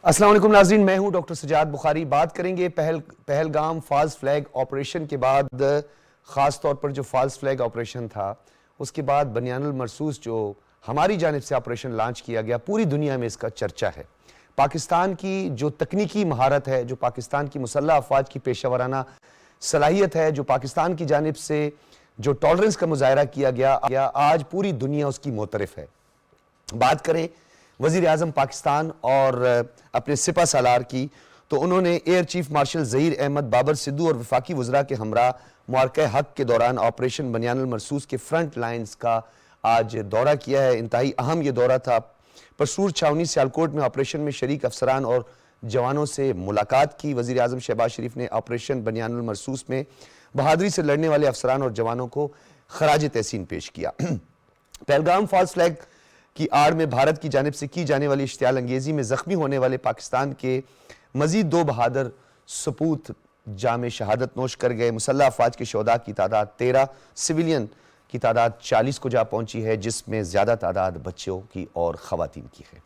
السلام علیکم ناظرین، میں ہوں ڈاکٹر سجاد بخاری۔ بات کریں گے پہلگام فالس فلیگ آپریشن کے بعد، خاص طور پر جو فالس فلیگ آپریشن تھا اس کے بعد بنیان المرصوص جو ہماری جانب سے آپریشن لانچ کیا گیا، پوری دنیا میں اس کا چرچا ہے۔ پاکستان کی جو تکنیکی مہارت ہے، جو پاکستان کی مسلح افواج کی پیشہ ورانہ صلاحیت ہے، جو پاکستان کی جانب سے جو ٹالرنس کا مظاہرہ کیا گیا، آج پوری دنیا اس کی معترف ہے۔ بات کریں وزیر اعظم پاکستان اور اپنے سپہ سالار کی، تو انہوں نے air chief marshal Zaheer Ahmed Babar Sidhu اور وفاقی وزراء کے ہمراہ معرکہ حق کے دوران آپریشن بنیان المرصوص کے فرنٹ لائنز کا آج دورہ کیا ہے۔ انتہائی اہم یہ دورہ تھا۔ پرسور چھاونی سیالکوٹ میں آپریشن میں شریک افسران اور جوانوں سے ملاقات کی۔ وزیر اعظم شہباز شریف نے آپریشن بنیان المرصوص میں بہادری سے لڑنے والے افسران اور جوانوں کو خراج تحسین پیش کیا۔ پہلگام فالس فلیگ کی آڑ میں بھارت کی جانب سے کی جانے والی اشتعال انگیزی میں زخمی ہونے والے پاکستان کے مزید 2 بہادر سپوت جام شہادت نوش کر گئے۔ مسلح افواج کے شہداء کی تعداد 13، سویلین کی تعداد 40 کو جا پہنچی ہے، جس میں زیادہ تعداد بچوں کی اور خواتین کی ہے۔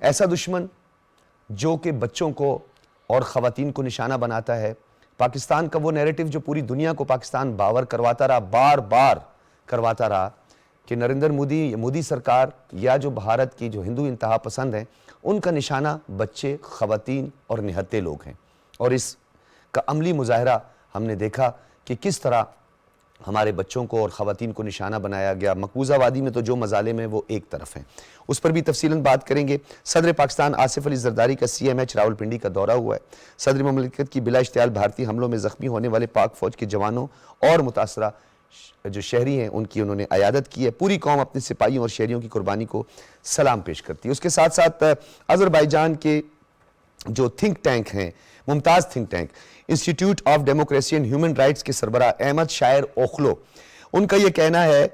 ایسا دشمن جو کہ بچوں کو اور خواتین کو نشانہ بناتا ہے، پاکستان کا وہ نیریٹو جو پوری دنیا کو پاکستان باور کرواتا رہا، بار بار کرواتا رہا کہ نریندر مودی سرکار یا جو بھارت کی جو ہندو انتہا پسند ہیں، ان کا نشانہ بچے، خواتین اور نہتے لوگ ہیں۔ اور اس کا عملی مظاہرہ ہم نے دیکھا کہ کس طرح ہمارے بچوں کو اور خواتین کو نشانہ بنایا گیا۔ مقبوضہ وادی میں تو جو مظالم ہیں وہ ایک طرف ہیں، اس پر بھی تفصیلاً بات کریں گے۔ صدر پاکستان آصف علی زرداری کا CMH راولپنڈی کا دورہ ہوا ہے۔ صدر مملکت کی بلا اشتعال بھارتی حملوں میں زخمی ہونے والے پاک فوج کے جوانوں اور متاثرہ جو شہری ہیں ان کی انہوں نے عیادت کی ہے۔ پوری قوم اپنے سپاہیوں اور شہریوں کی قربانی کو سلام پیش کرتی ہے۔ اس کے ساتھ ساتھ آذربائیجان کے جو تھنک ٹینک ہیں، ممتاز think tank institute of democracy and human rights کے سربراہ احمد شاعر اوخلو، ان کا یہ کہنا ہے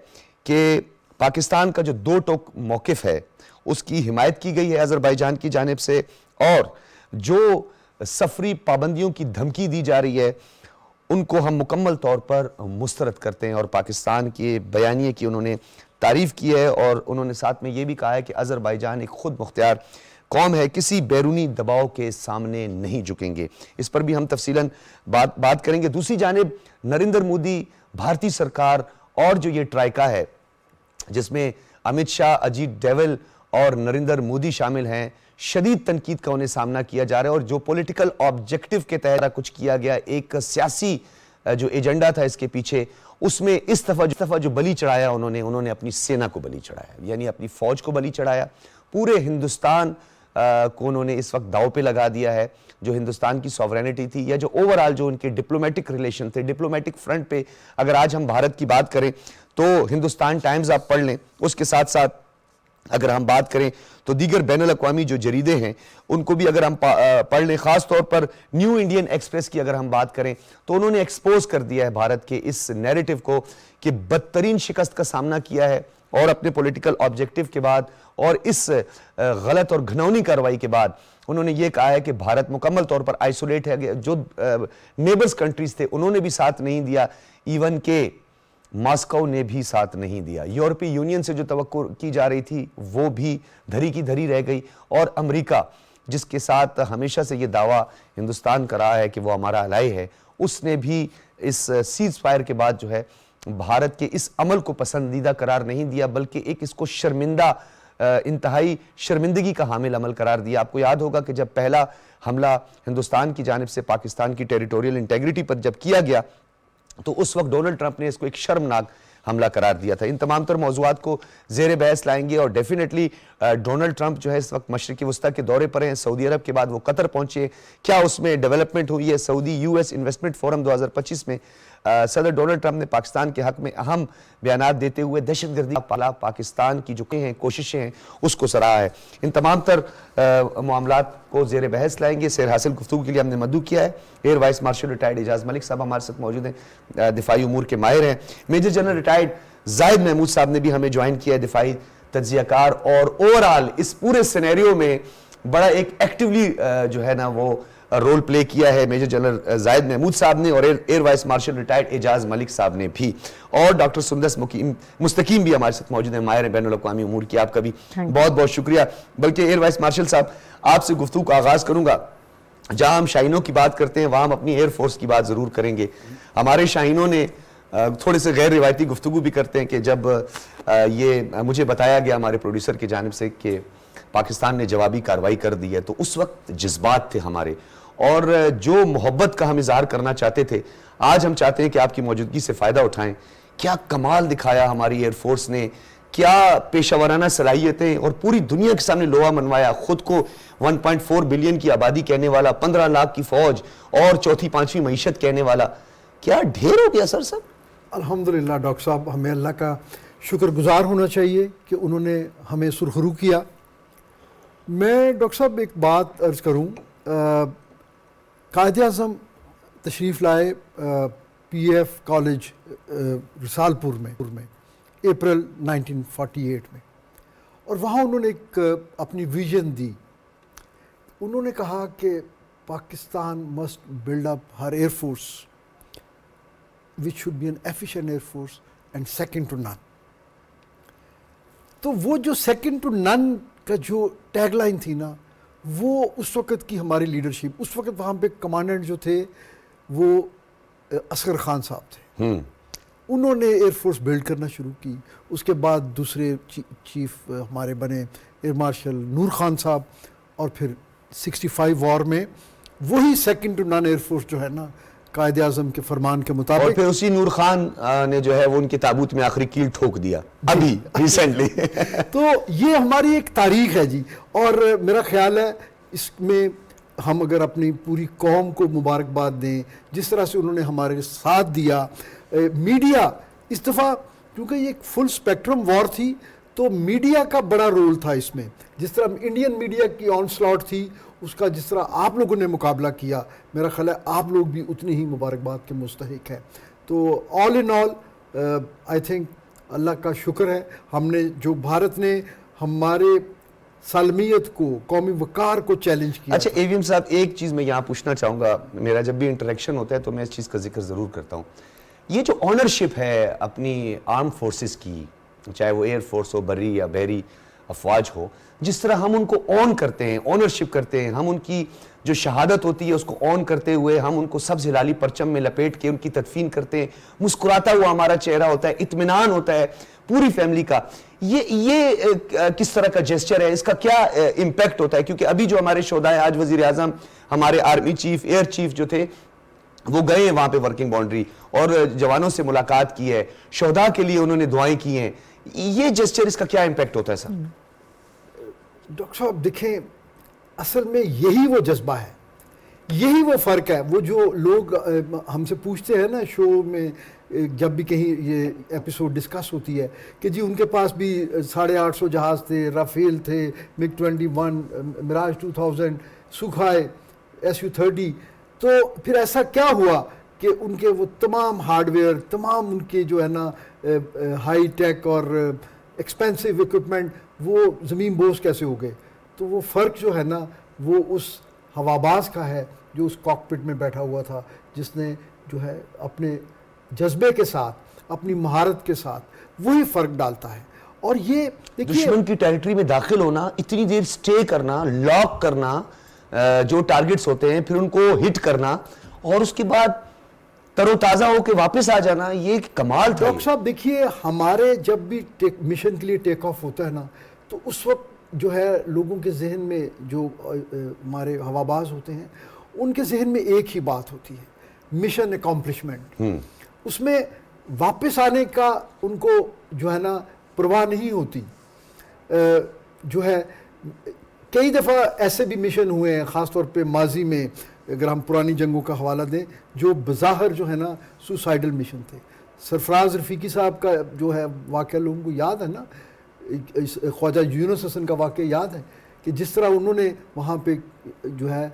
کہ پاکستان کا جو 2 ٹوک موقف ہے اس کی حمایت کی گئی ہے آذربائیجان کی جانب سے، اور جو سفری پابندیوں کی دھمکی دی جا رہی ہے ان کو ہم مکمل طور پر مسترد کرتے ہیں۔ اور پاکستان کے بیانیے کی انہوں نے تعریف کی ہے، اور انہوں نے ساتھ میں یہ بھی کہا ہے کہ آذربائیجان ایک خود مختار قوم ہے، کسی بیرونی دباؤ کے سامنے نہیں جھکیں گے۔ اس پر بھی ہم تفصیلاً بات کریں گے۔ دوسری جانب نریندر مودی، بھارتی سرکار اور جو یہ ٹرائکا ہے جس میں امت شاہ، اجیت ڈیول اور نریندر مودی شامل ہیں، شدید تنقید کا انہیں سامنا کیا جا رہا ہے۔ اور جو پولیٹیکل آبجیکٹو کے تحت کچھ کیا گیا، ایک سیاسی جو ایجنڈا تھا اس کے پیچھے، اس میں اس دفعہ جو بلی چڑھایا انہوں نے اپنی سینا کو بلی چڑھایا، یعنی اپنی فوج کو بلی چڑھایا۔ پورے ہندوستان کو انہوں نے اس وقت داؤ پہ لگا دیا ہے۔ جو ہندوستان کی سوورینٹی تھی یا جو اوورآل جو ان کے ڈپلومیٹک ریلیشن تھے، ڈپلومیٹک فرنٹ پہ اگر آج ہم بھارت کی بات کریں تو ہندوستان ٹائمز آپ پڑھ لیں، اس کے ساتھ ساتھ اگر ہم بات کریں تو دیگر بین الاقوامی جو جریدے ہیں ان کو بھی اگر ہم پڑھ لیں، خاص طور پر نیو انڈین ایکسپریس کی اگر ہم بات کریں تو انہوں نے ایکسپوز کر دیا ہے بھارت کے اس نیریٹو کو کہ بدترین شکست کا سامنا کیا ہے، اور اپنے پولیٹیکل آبجیکٹو کے بعد اور اس غلط اور گھناؤنی کارروائی کے بعد انہوں نے یہ کہا ہے کہ بھارت مکمل طور پر آئسولیٹ ہے۔ جو نیبرز کنٹریز تھے انہوں نے بھی ساتھ نہیں دیا، ایون کہ ماسکو نے بھی ساتھ نہیں دیا۔ یورپی یونین سے جو توقع کی جا رہی تھی وہ بھی دھری کی دھری رہ گئی، اور امریکہ جس کے ساتھ ہمیشہ سے یہ دعویٰ ہندوستان کا رہا ہے کہ وہ ہمارا الائے ہے، اس نے بھی اس سیز فائر کے بعد جو ہے بھارت کے اس عمل کو پسندیدہ قرار نہیں دیا، بلکہ ایک اس کو شرمندہ، انتہائی شرمندگی کا حامل عمل قرار دیا۔ آپ کو یاد ہوگا کہ جب پہلا حملہ ہندوستان کی جانب سے پاکستان کی ٹیریٹوریل انٹیگریٹی پر جب کیا گیا تو اس وقت ڈونلڈ ٹرمپ نے اس کو ایک شرمناک حملہ قرار دیا تھا۔ ان تمام تر موضوعات کو زیر بحث لائیں گے، اور ڈیفینیٹلی ڈونلڈ ٹرمپ جو ہے اس وقت مشرق وسطیٰ کے دورے پر ہیں، سعودی عرب کے بعد وہ قطر پہنچے، کیا اس میں ڈیولپمنٹ ہوئی ہے۔ سعودی US انویسٹمنٹ فورم 2025 میں صدر ڈونلڈ ٹرمپ نے پاکستان کے حق میں اہم بیانات دیتے ہوئے دہشت گردی پالا پاکستان کی جو کوششیں ہیں اس کو سراہا ہے۔ ان تمام تر معاملات کو زیر بحث لائیں گے۔ سیر حاصل گفتگو کے لیے ہم نے مدعو کیا ہے ایئر وائس مارشل ریٹائرڈ اعجاز ملک صاحب ہمارے ساتھ موجود ہیں، دفاعی امور کے ماہر ہیں۔ میجر جنرل ریٹائرڈ زاہد محمود صاحب نے بھی ہمیں جوائن کیا ہے، دفاعی تجزیہ کار، اور اوورآل اس پورے سینیریو میں بڑا ایک ایکٹیولی جو ہے نا وہ رول پلے کیا ہے میجر جنرل زاہد محمود صاحب نے اور ایئر وائس مارشل ریٹائرڈ اعجاز ملک صاحب نے بھی, اور ڈاکٹر سندس مستقیم بھی ہمارے ساتھ موجود ہیں, ماہر بین الاقوامی امور کی. آپ کا بھی بہت بہت شکریہ. بلکہ ایئر وائس مارشل صاحب آپ سے گفتگو کا آغاز کروں گا. جہاں ہم شاہینوں کی بات کرتے ہیں وہاں ہم اپنی ایئر فورس کی بات ضرور کریں گے. ہمارے شاہینوں نے تھوڑے سے غیر روایتی گفتگو بھی کرتے ہیں کہ جب یہ مجھے بتایا گیا ہمارے پروڈیوسر کی جانب سے کہ پاکستان نے جوابی کارروائی کر دی ہے, تو اس وقت جذبات تھے ہمارے, اور جو محبت کا ہم اظہار کرنا چاہتے تھے آج ہم چاہتے ہیں کہ آپ کی موجودگی سے فائدہ اٹھائیں. کیا کمال دکھایا ہماری ایئر فورس نے, کیا پیشہ ورانہ صلاحیتیں, اور پوری دنیا کے سامنے لوہا منوایا. خود کو 1.4 بلین کی آبادی کہنے والا, 15 لاکھ کی فوج اور چوتھی پانچویں معیشت کہنے والا, کیا ڈھیر ہو گیا سر صاحب. الحمدللہ ڈاکٹر صاحب, ہمیں اللہ کا شکر گزار ہونا چاہیے کہ انہوں نے ہمیں سرخرو کیا. میں ڈاکٹر صاحب ایک بات عرض کروں, قائد اعظم تشریف لائے پی ایف کالج رسالپور میں اپریل 1948 میں, اور وہاں انہوں نے ایک اپنی ویژن دی. انہوں نے کہا کہ Pakistan must build up Hare air force which should be an efficient air force and second to none. تو وہ جو second to none کا جو ٹیگ لائن تھی نا, وہ اس وقت کی ہماری لیڈرشپ, اس وقت وہاں پہ کمانڈنٹ جو تھے وہ اصغر خان صاحب تھے. انہوں نے ایئر فورس بلڈ کرنا شروع کی. اس کے بعد دوسرے چیف ہمارے بنے ایئر مارشل نور خان صاحب, اور پھر 65 وار میں وہی سیکنڈ ٹو نن ایئر فورس جو ہے نا قائد اعظم کے فرمان کے مطابق, اور پھر اسی نور خان نے جو ہے وہ ان کے تابوت میں آخری کیل ٹھوک دیا ابھی ریسنٹلی. تو یہ ہماری ایک تاریخ ہے جی, اور میرا خیال ہے اس میں ہم اگر اپنی پوری قوم کو مبارکباد دیں جس طرح سے انہوں نے ہمارے ساتھ دیا. میڈیا اس دفعہ کیونکہ یہ ایک فل اسپیکٹرم وار تھی تو میڈیا کا بڑا رول تھا اس میں. جس طرح انڈین میڈیا کی آن سلاٹ تھی, اس کا جس طرح آپ لوگوں نے مقابلہ کیا, میرا خیال ہے آپ لوگ بھی اتنی ہی مبارکباد کے مستحق ہیں. تو آل ان آل آئی تھنک اللہ کا شکر ہے ہم نے جو بھارت نے ہمارے سالمیت کو, قومی وقار کو چیلنج کیا. اچھا اے وی ایم صاحب, ایک چیز میں یہاں پوچھنا چاہوں گا, میرا جب بھی انٹریکشن ہوتا ہے تو میں اس چیز کا ذکر ضرور کرتا ہوں. یہ جو آنرشپ ہے اپنی آرم فورسز کی, چاہے وہ ایئر فورس ہو, بری یا بحری افواج ہو, جس طرح ہم ان کو آن کرتے ہیں, آنرشپ کرتے ہیں, ہم ان کی جو شہادت ہوتی ہے اس کو آن کرتے ہوئے ہم ان کو سبز ہلالی پرچم میں لپیٹ کے ان کی تدفین کرتے ہیں, مسکراتا ہوا ہمارا چہرہ ہوتا ہے, اطمینان ہوتا ہے پوری فیملی کا. یہ کس طرح کا جیسچر ہے, اس کا کیا امپیکٹ ہوتا ہے؟ کیونکہ ابھی جو ہمارے شہداء, آج وزیر اعظم, ہمارے آرمی چیف, ایئر چیف جو تھے وہ گئے ہیں وہاں پہ ورکنگ باؤنڈری اور جوانوں سے ملاقات کی ہے, شہداء کے لیے انہوں نے دعائیں کی ہیں. یہ جیسچر, اس کا کیا امپیکٹ ہوتا ہے سر؟ ڈاکٹر صاحب دیکھیں, اصل میں یہی وہ جذبہ ہے, یہی وہ فرق ہے. وہ جو لوگ ہم سے پوچھتے ہیں نا شو میں جب بھی کہیں یہ ایپیسوڈ ڈسکس ہوتی ہے کہ جی ان کے پاس بھی 850 جہاز تھے, رافیل تھے, MiG 21, میراج 2000, سوکھائے, Su-30, تو پھر ایسا کیا ہوا کہ ان کے وہ تمام ہارڈ ویئر, تمام ان کے جو ہے نا ہائی ٹیک اور ایکسپینسو اکوپمنٹ وہ زمین بوس کیسے ہو گئے؟ تو وہ فرق جو ہے نا وہ اس ہواباز کا ہے جو اس کاکپٹ میں بیٹھا ہوا تھا, جس نے جو ہے اپنے جذبے کے ساتھ, اپنی مہارت کے ساتھ وہی فرق ڈالتا ہے. اور یہ دشمن کی ٹیریٹری میں داخل ہونا, اتنی دیر سٹے کرنا, لاک کرنا جو ٹارگٹس ہوتے ہیں, پھر ان کو ہٹ کرنا, اور اس کے بعد تر و تازہ ہو کے واپس آ جانا, یہ کمال تھا. ڈاکٹر صاحب دیکھیے, ہمارے جب بھی مشن کے لیے ٹیک آف ہوتا ہے نا تو اس وقت جو ہے لوگوں کے ذہن میں, جو ہمارے ہواباز ہوتے ہیں ان کے ذہن میں ایک ہی بات ہوتی ہے, مشن اکمپلشمنٹ. اس میں واپس آنے کا ان کو جو ہے نا پرواہ نہیں ہوتی. جو ہے کئی دفعہ ایسے بھی مشن ہوئے ہیں, خاص طور پہ ماضی میں اگر ہم پرانی جنگوں کا حوالہ دیں, جو بظاہر جو ہے نا سوسائڈل مشن تھے. سرفراز رفیقی صاحب کا جو ہے واقعہ لوگوں کو یاد ہے نا, خواجہ یونس حسن کا واقعہ یاد ہے کہ جس طرح انہوں نے وہاں پہ جو ہے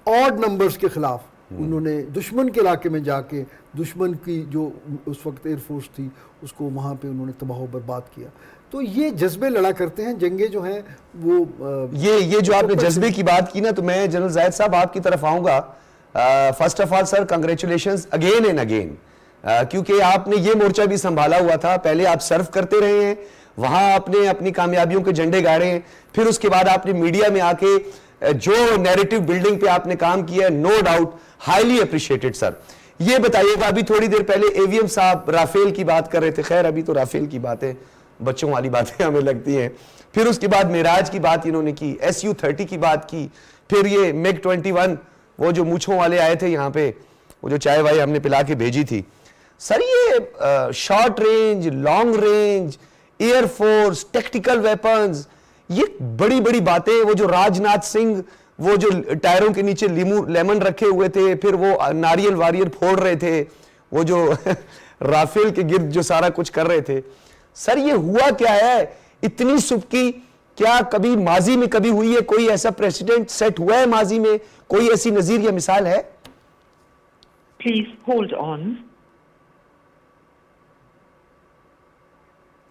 آڈ نمبرز کے خلاف انہوں نے دشمن کے علاقے میں جا کے دشمن کی جو اس وقت ایئر فورس تھی اس کو وہاں پہ انہوں نے تباہ و برباد کیا. تو یہ جذبے لڑا کرتے ہیں, جنگیں جو ہیں وہ یہ جو آپ نے جذبے کی بات کی نا, تو میں جنرل زاہد صاحب آپ کی طرف آؤں گا. First of all sir congratulations again and again, کیونکہ آپ نے یہ مورچہ بھی سنبھالا ہوا تھا. پہلے آپ سرو کرتے رہے ہیں, وہاں آپ نے اپنی کامیابیوں کے جھنڈے گاڑے ہیں, پھر اس کے بعد آپ نے میڈیا میں آ کے جو نیریٹو بلڈنگ پہ آپ نے کام کیا ہے, نو ڈاؤٹ ہائیلی اپریشیٹڈ سر. یہ بتائیے گا, ابھی تھوڑی دیر پہلے اے وی ایم صاحب رافیل کی بات کر رہے تھے, خیر ابھی تو رافیل کی باتیں بچوں والی باتیں ہمیں لگتی ہیں, پھر اس کے بعد معراج کی بات انہوں نے کی, SU-30 کی بات کی, پھر یہ MiG-21 وہ جو مونچھوں والے آئے تھے یہاں پہ, وہ جو چائے وائے ہم نے پلا کے بھیجی تھی. سر یہ short range, long range, air force, tactical weapons, یہ بڑی بڑی باتیں, وہ جو راج ناتھ سنگھ وہ جو ٹائروں کے نیچے لیمن رکھے ہوئے تھے, پھر وہ ناریل واریل پھوڑ رہے تھے, وہ جو رافیل کے گرد جو سارا کچھ کر رہے تھے. سر یہ ہوا کیا ہے اتنی سبکی, کیا کبھی ماضی میں کبھی ہوئی ہے, کوئی ایسا پریسیڈنٹ سیٹ ہوا ہے ماضی میں, کوئی ایسی نظیر یا مثال ہے؟ Please hold on.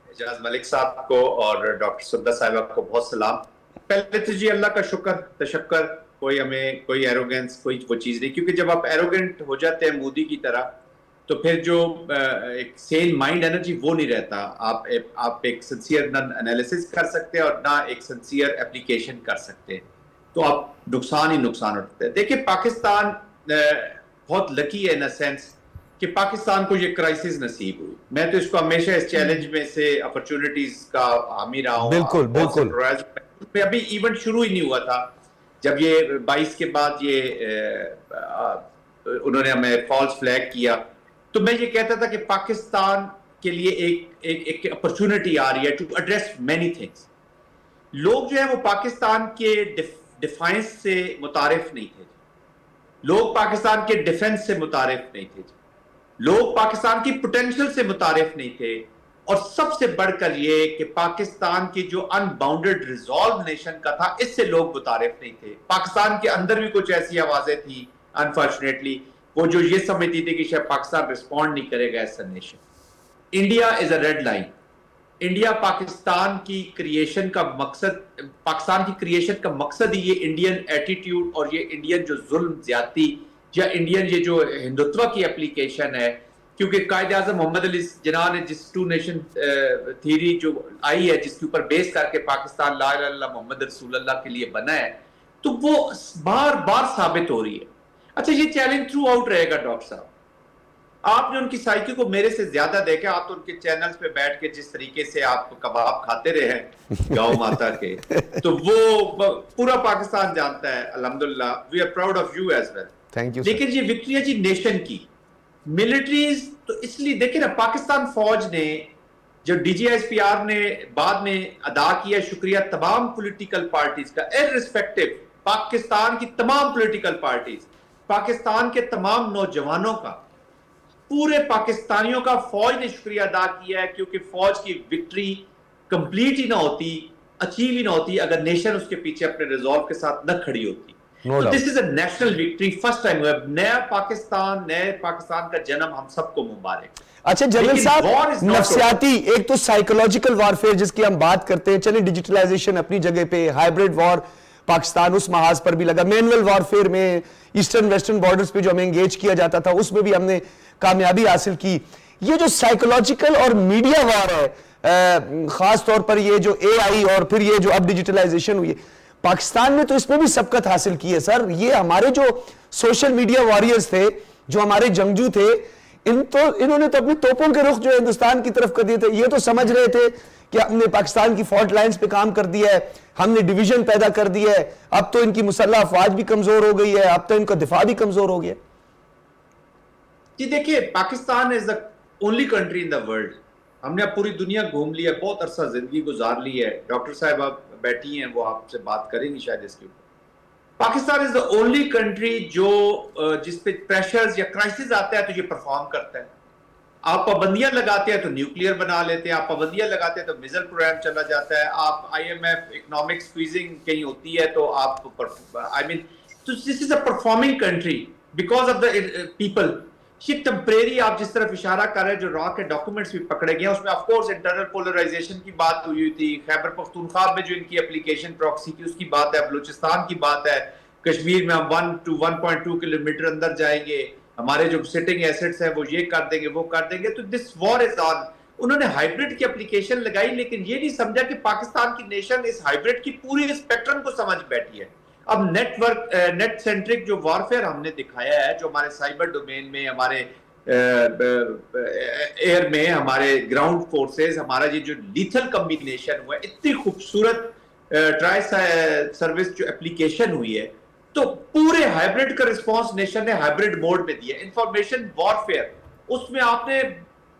اعجاز ملک صاحب کو اور ڈاکٹر سدہ صاحبہ کو بہت سلام. پہلے تو جی اللہ کا شکر تشکر, کوئی ہمیں کوئی ایروگنس کوئی وہ چیز نہیں, کیونکہ جب آپ ایروگنٹ ہو جاتے ہیں مودی کی طرح تو پھر جو ایک سین مائنڈ ہے نا جی وہ نہیں رہتا. آپ ایک سنسیئر نہ انالیسس کر سکتے اور نہ ایک سنسیئر اپلیکیشن کر سکتے, تو آپ نقصان ہی نقصان اٹھتے ہیں. دیکھیں پاکستان بہت لکی ہے ان سینس کہ پاکستان کو یہ کرائسس نصیب ہوئی. میں تو اس کو ہمیشہ اس چیلنج میں سے اپرچونٹیز کا حامی رہا ہوں. بالکل بالکل. ابھی ایونٹ شروع ہی نہیں ہوا تھا جب یہ 22 کے بعد یہ انہوں نے ہمیں فالس فلیگ کیا, تو میں یہ کہتا تھا کہ پاکستان کے لیے ایک اپرچونٹی آ رہی ہے ٹو ایڈریس مینی تھنگس. لوگ جو ہے وہ پاکستان کے ڈیفائنس سے متعارف نہیں تھے, لوگ پاکستان کے ڈیفنس سے متعارف نہیں تھے, لوگ پاکستان کی پوٹینشل سے متعارف نہیں تھے, اور سب سے بڑھ کر یہ کہ پاکستان کی جو ان باؤنڈڈ ریزالو نیشن کا تھا اس سے لوگ متعارف نہیں تھے. پاکستان کے اندر بھی کچھ ایسی آوازیں تھیں انفارچونیٹلی وہ جو یہ سمجھتی تھی کہ شاید پاکستان ریسپونڈ نہیں کرے گا as a nation. India is a red line. India Pakistan کی کریشن کا مقصد, پاکستان کی کریشن کا مقصد ہی یہ انڈین ایٹیٹیوڈ اور یہ انڈین جو ظلم زیادتی یا انڈین یہ جو ہندوتوا کی اپلیکیشن ہے, کیونکہ قائد اعظم محمد علی جناح نے جس ٹو نیشن تھیوری جو آئی ہے جس کے اوپر بیس کر کے پاکستان لا الہ الا اللہ محمد رسول اللہ کے لیے بنا ہے, تو وہ بار بار ثابت ہو رہی ہے. اچھا یہ چیلنج تھرو آؤٹ رہے گا ڈاکٹر صاحب. آپ نے ان کی سائیکی کو میرے سے زیادہ دیکھا, آپ تو ان کے چینلز پہ بیٹھ کے جس طریقے سے آپ کباب کھاتے رہے ہیں گاؤں ماتا کے, تو وہ پورا پاکستان جانتا ہے الحمدللہ. We are proud of you as well. Thank you. لیکن یہ وکٹری ہے جی نیشن کی. ملٹریز تو اس لیے دیکھیں نا, پاکستان فوج نے جو DGSPR نے بعد میں ادا کیا شکریہ تمام پولیٹیکل پارٹیز کا, ارسپیکٹو پاکستان کی تمام پولیٹیکل پارٹیز, پاکستان کے تمام نوجوانوں کا, پورے پاکستانیوں کا فوج نے شکریہ ادا کیا ہے, کیونکہ فوج کی وکٹری کمپلیٹ ہی نہ ہوتی, اچیو ہی نہ ہوتی اگر نیشن اس کے پیچھے اپنے ریزولو کے ساتھ نہ کھڑی ہوتی. دس از a national victory, first time ہوا نیا پاکستان, نئے پاکستان کا جنم ہم سب کو مبارک. اچھا جنرل صاحب, نفسیاتی ایک تو سائیکولوجیکل وارفیئر جس کی ہم بات کرتے ہیں, چلیں ڈیجیٹلائزیشن اپنی جگہ پہ, ہائیبریڈ وار پاکستان اس محاذ پر بھی لگا, مینول وارفیئر میں ایسٹرن ویسٹرن بارڈرز پہ جو ہمیں انگیج کیا جاتا تھا اس میں بھی ہم نے کامیابی حاصل کی. یہ جو سائیکولوجیکل اور میڈیا وار ہے, خاص طور پر یہ جو AI اور پھر یہ جو اب ڈیجیٹلائزیشن ہوئی ہے, پاکستان نے تو اس میں بھی سبقت حاصل کی ہے سر. یہ ہمارے جو سوشل میڈیا واریئرز تھے, جو ہمارے جنگجو تھے, انہوں نے تو اپنی توپوں کے رخ جو ہندوستان کی طرف کر دیے تھے. یہ تو سمجھ رہے تھے کہ ہم نے پاکستان کی فالٹ لائنز پہ کام کر دیا ہے, ہم نے ڈیویژن پیدا کر دیا ہے, اب تو ان کی مسلح افواج بھی کمزور ہو گئی ہے, اب تو ان کا دفاع بھی کمزور ہو گیا. جی دیکھیے, پاکستان از the only country in the world. ہم نے اب پوری دنیا گھوم لی ہے, بہت عرصہ زندگی گزار لی ہے. ڈاکٹر صاحب آپ بیٹھی ہیں, وہ آپ سے بات کریں گی شاید اس کے اوپر. پاکستان از the only country جو جس پہ پریشرز یا کرائسس آتا ہے تو یہ پرفارم کرتا ہے. آپ پابندیاں لگاتے ہیں تو نیوکلیئر بنا لیتے ہیں, آپ پابندیاں لگاتے ہیں تو میزائل پروگرام چلا جاتا ہے, آپ IMF اکنامک سکویزنگ کہیں ہوتی ہے تو آپ I mean, so this is a performing country because of the people. یہ ٹمپریری آپ جس طرف اشارہ کر رہے ہیں جو را کے ڈاکومنٹس بھی پکڑے گئے ہیں اس میں آف کورس انٹرنل پولرائزیشن کی بات ہوئی تھی, خیبر پختونخوا میں جو ان کی اپلیکیشن پراکسی کی اس کی بات ہے, بلوچستان کی بات ہے, کشمیر میں ہم 1 to 1.2 کلومیٹر اندر جائیں گے, ہمارے جو سٹنگ ایسٹس ہیں وہ یہ کر دیں گے وہ کر دیں گے. تو دس وار از آن. انہوں نے ہائیبرڈ کی اپلیکیشن لگائی لیکن یہ نہیں سمجھا کہ پاکستان کی نیشن اس ہائیبرڈ کی پوری اسپیکٹرم کو سمجھ بیٹھی ہے. اب نیٹ سینٹرک جو وارفیئر ہم نے دکھایا ہے, جو ہمارے سائبر ڈومین میں, ہمارے ایئر میں, ہمارے گراؤنڈ فورسز, ہمارا یہ جو لیتھل کمبینیشن ہوا ہے, اتنی خوبصورت ٹرائی سروس جو اپلیکیشن ہوئی ہے, تو پورے ہائیبرڈ کا رسپانس نیشن نے ہائیبرڈ موڈ میں دیا. انفارمیشن وارفیئر اس میں آپ نے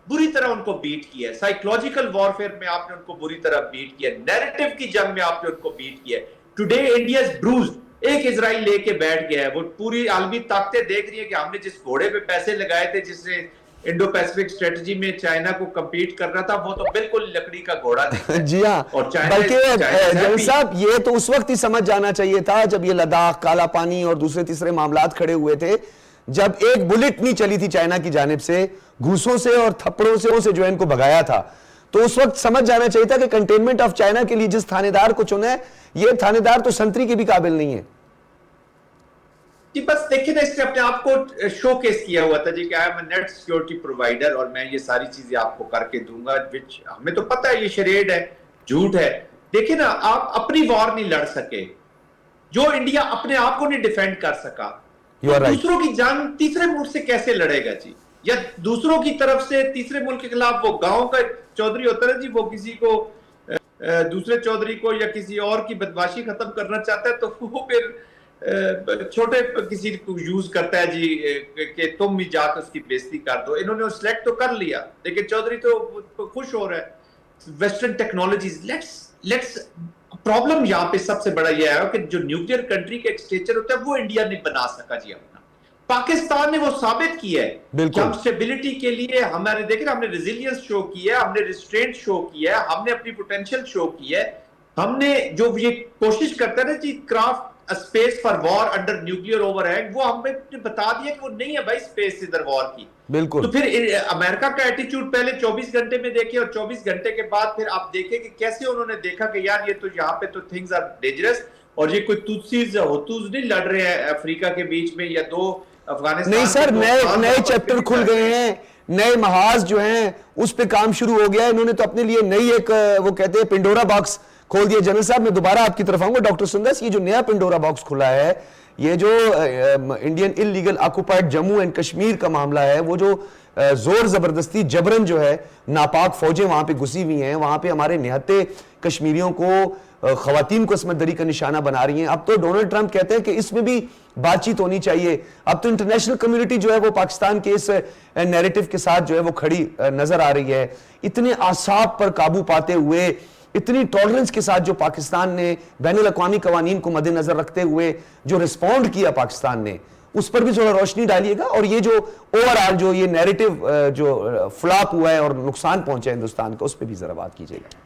بری طرح ان کو بیٹ کیا ہے, سائیکولوجیکل وارفیئر میں آپ نے ان کو بری طرح بیٹ کیا ہے, نیریٹو کی جنگ میں آپ نے ان کو بیٹ کیا ہے. Today India is bruised. ایک اسرائیل لے کے بیٹھ گیا ہے, وہ پوری عالمی طاقتیں دیکھ رہی ہیں کہ ہم نے جس گھوڑے پہ پیسے لگائے تھے, جس نے انڈو پیسفک اسٹریٹجی میں چائنا کو کمپیٹ کر رہا تھا, وہ تو بالکل لکڑی کا گھوڑا دکھتا ہے. جی ہاں, اور بلکہ جنرل صاحب یہ تو اس وقت ہی سمجھ جانا چاہیے تھا جب یہ لداخ, کالا پانی اور دوسرے تیسرے معاملات کھڑے ہوئے تھے, جب ایک بلٹ نہیں چلی تھی چائنا کی جانب سے, گھوسوں سے اور تھپڑوں سے جو ان کو بھگایا تھا, تو اس وقت سمجھ جانا چاہیے تھا کہ کنٹینمنٹ آف چائنا کے لیے جس تھانے دار کو چنا ہے, یہ تھانے دار تو سنتری کے بھی قابل نہیں ہے. جی بس دیکھیں نا, اس نے اپنے آپ کو شو کیس کیا ہوا تھا جی کہ I'm a net security provider اور میں یہ ساری چیزیں آپ کو کر کے دوں گا, وچ ہمیں تو پتہ ہے یہ شریڈ ہے, جھوٹ ہے. دیکھیں نا, آپ اپنی وار نہیں لڑ سکے, جو انڈیا اپنے آپ کو نہیں ڈیفینڈ کر سکا, دوسروں کی جنگ تیسرے ملک سے کیسے لڑے گا جی؟ یا دوسروں کی طرف سے تیسرے ملک کے خلاف, وہ گاؤں کا چودھری ہوتا ہے جی, وہ کسی کو دوسرے چودھری کو یا کسی اور کی بدمعاشی ختم کرنا چاہتا ہے تو وہ پھر چھوٹے کسی کو یوز کرتا ہے جی کہ تم بھی جا کے اس کی بےزتی کر دو. انہوں نے سلیکٹ تو کر لیا لیکن چودھری تو خوش ہو رہا ہے. ویسٹرن ٹیکنالوجیز, لیٹس پرابلم یہاں پہ سب سے بڑا یہ ہے کہ جو نیوکلیئر کنٹری کا ایکسٹیچر ہوتا ہے وہ انڈیا نے بنا سکا جی اپنا. پاکستان نے وہ ثابت کیا ہے کہ ہم اسٹیبلٹی کے لیے ہمارے دیکھیں ہم نے ریزیلینس شو کی ہے, ہم نے ریسٹرینٹ شو کیا ہے, ہم نے اپنی پوٹینشیل شو کی ہے. ہم نے جو یہ کوشش کرتا ہے نا جی craft space for war under nuclear overhang, وہ ہمیں بتا دیا کہ وہ نہیں ہے بھائی اسپیس ادھر وار کی. بالکل. تو پھر امریکہ کا ایٹیچیوڈ پہلے 24 گھنٹے میں دیکھے اور 24 گھنٹے کے بعد پھر آپ دیکھیں کہ کیسے انہوں نے دیکھا کہ یار یہ تو یہاں پہ تو تھنگز آر ڈینجرس, اور یہ کوئی توتسیز ہوتوز نہیں لڑ رہے ہیں افریقہ کے بیچ میں یا دو افغانستان. نہیں سر, نئے چیپٹر کھل گئے ہیں, نئے محاذ جو ہیں اس پہ کام شروع ہو گیا ہے. انہوں نے تو اپنے لیے نئی ایک وہ کہتے ہیں پنڈورا باکس کھول دیا. جنرل صاحب میں دوبارہ آپ کی طرف آؤں گا. ڈاکٹر سندس, یہ جو نیا پنڈورا باکس کھلا ہے, یہ جو Indian illegal occupied Jammu and Kashmir کا معاملہ ہے, وہ جو زور زبردستی جبرن جو ہے ناپاک فوجیں وہاں پہ گھسی ہوئی ہیں, وہاں پہ ہمارے نہتے کشمیریوں کو, خواتین کو عصمت دری کا نشانہ بنا رہی ہیں. اب تو ڈونلڈ ٹرمپ کہتے ہیں کہ اس میں بھی بات چیت ہونی چاہیے. اب تو انٹرنیشنل کمیونٹی جو ہے وہ پاکستان کے اس نیریٹو کے ساتھ جو ہے وہ کھڑی نظر آ رہی ہے. اتنے اعصاب پر قابو پاتے ہوئے, اتنی ٹالرنس کے ساتھ جو پاکستان نے بین الاقوامی قوانین کو مد نظر رکھتے ہوئے جو رسپونڈ کیا پاکستان نے, اس پر بھی تھوڑا روشنی ڈالیے گا. اور یہ جو اوور آل جو یہ نیریٹو جو فلاپ ہوا ہے اور نقصان پہنچا ہے ہندوستان کا, اس پہ بھی ذرا بات کیجیے گا.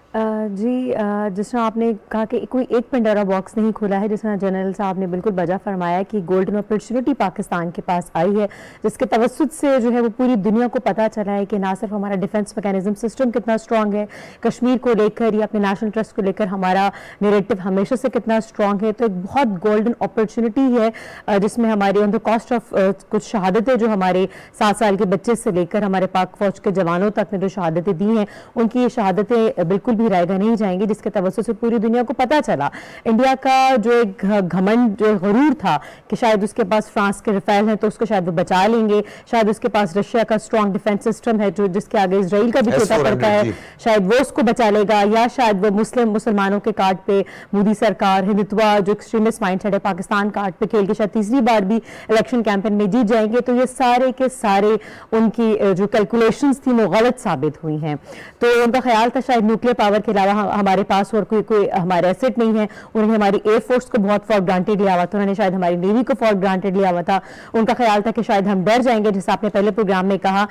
جی, جس طرح آپ نے کہا کہ کوئی ایک پنڈورا باکس نہیں کھلا ہے, جس طرح جنرل صاحب نے بالکل بجا فرمایا کہ گولڈن اپرچونٹی پاکستان کے پاس آئی ہے, جس کے توسط سے جو ہے وہ پوری دنیا کو پتہ چلا ہے کہ نہ صرف ہمارا ڈیفنس میکینزم سسٹم کتنا اسٹرانگ ہے, کشمیر کو لے کر یا اپنے نیشنل ٹرسٹ کو لے کر ہمارا نیریٹو ہمیشہ سے کتنا اسٹرانگ ہے. تو ایک بہت گولڈن اپرچونٹی ہے جس میں ہمارے آن دا کاسٹ آف کچھ شہادتیں جو ہمارے 7 سال کے بچے سے لے کر ہمارے پاک فوج کے جوانوں تک نے جو شہادتیں دی ہیں, ان کی یہ شہادتیں بالکل بھی رائے گا نہیں جائیں گے, جس کے توسط سے پوری دنیا کو پتا چلا انڈیا کا جو ایک گھمنڈ جو غرور تھا کہ شاید اس کے پاس فرانس کے رفیل ہیں تو اس کو شاید وہ بچا لیں گے, شاید اس کے پاس رشیا کا اسٹرانگ ڈیفنس سسٹم ہے جو جس کے آگے اسرائیل کا بھی چھوٹا پڑتا ہے, شاید وہ اس کو بچا لے گا, یا شاید وہ مسلمانوں کے کارڈ پہ مودی سرکار ہندوتوا جو ایکسٹریمسٹ مائنڈ سیٹ ہے پاکستان کارڈ پہ کھیل کے شاید تیسری بار بھی الیکشن کیمپین میں جیت جائیں گے. تو یہ سارے کے سارے ان کی جو کیلکولیشنز تھیں وہ غلط ثابت ہوئی ہیں. تو ان کا خیال تھا شاید نیوکلیئر پاور کے علاوہ ہمارے پاس اور کوئی ہمارا ایسٹ نہیں ہے. انہوں نے ہماری ایئر فورس کو بہت فار گرانٹیڈ لیا ہوا تھا, انہوں نے شاید ہماری نیوی کو فار گرانٹیڈ لیا ہوا تھا. ان کا خیال تھا کہ شاید ہم ڈر جائیں گے, جیسے آپ نے پہلے پروگرام میں کہا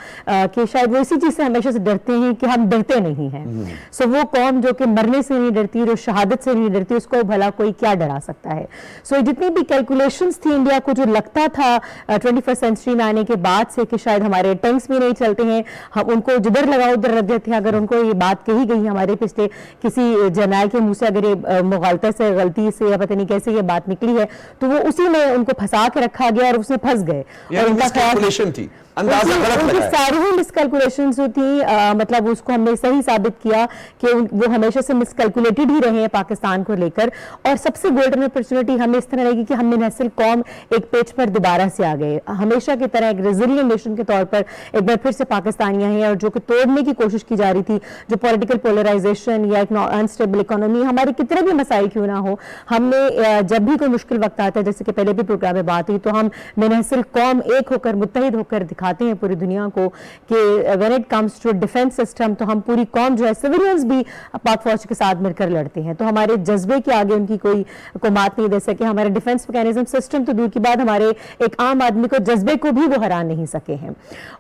کہ شاید وہ اسی چیز سے ہمیشہ سے ڈرتے ہیں کہ ہم ڈرتے نہیں ہیں. سو وہ قوم جو کہ مرنے سے نہیں ڈرتی, جو شہادت سے نہیں ڈرتی, اس کو بھلا کوئی کیا ڈرا سکتا ہے. سو جتنی بھی کیلکولیشنز تھی انڈیا کو, جو لگتا تھا 21st سینچری میں آنے کے بعد سے کہ شاید ہمارے ٹینکس بھی نہیں چلتے ہیں, ہم ان کو جدھر لگاؤ ادھر رکھ دیتے ہیں. اگر ان کو یہ بات کہی گئی ہمارے پچھلے کسی جرنیل کے منہ سے, اگر یہ مغالطہ سے, غلطی سے یا پتہ نہیں کیسے یہ بات نکلی ہے, تو وہ اسی میں ان کو پھنسا کے رکھا گیا اور اس میں پھنس گئے. اور ان کا کیلکولیشن تھی, اندازہ غلط ان کی لگایا. ساری ہی مس کیلکولیشنز جو تھیں, مطلب اس کو ہم نے صحیح ثابت کیا کہ وہ ہمیشہ سے مس کیلکولیٹڈ ہی رہے ہیں پاکستان کو لے کر. اور سب سے گولڈن اپرچونٹی ہمیں اس طرح رہے گی کہ ہم نسل قوم ایک پیج پر دوبارہ سے آ گئے, ہمیشہ کی طرح ایک ریزیلینٹ نیشن کے طور پر ایک بار پھر سے پاکستانیاں ہیں. اور جو کہ توڑنے کی کوشش کی جا رہی تھی, جو پولیٹیکل پولرائزیشن یا ایک انسٹیبل اکانومی, ہمارے کتنے بھی مسائل کیوں نہ ہو, ہم نے جب بھی کوئی مشکل وقت آتا ہے, جیسے کہ پہلے بھی پروگرام میں بات ہوئی, تو ہم نسل قوم ایک ہو کر, متحد ہو کر دکھاتے ہیں پوری دنیا کو کہ when it comes to defence system, تو ہم پوری قوم جو ہے سویلینز بھی پاک فوج کے ساتھ مل کر لڑتے ہیں. تو ہمارے جذبے کے آگے ان کی کوئی مات نہیں دے سکے. ہمارے ڈیفنس میکینزم سسٹم تو دور کی بات, ہمارے ایک عام آدمی کو جذبے کو بھی وہ ہرا نہیں سکے ہیں.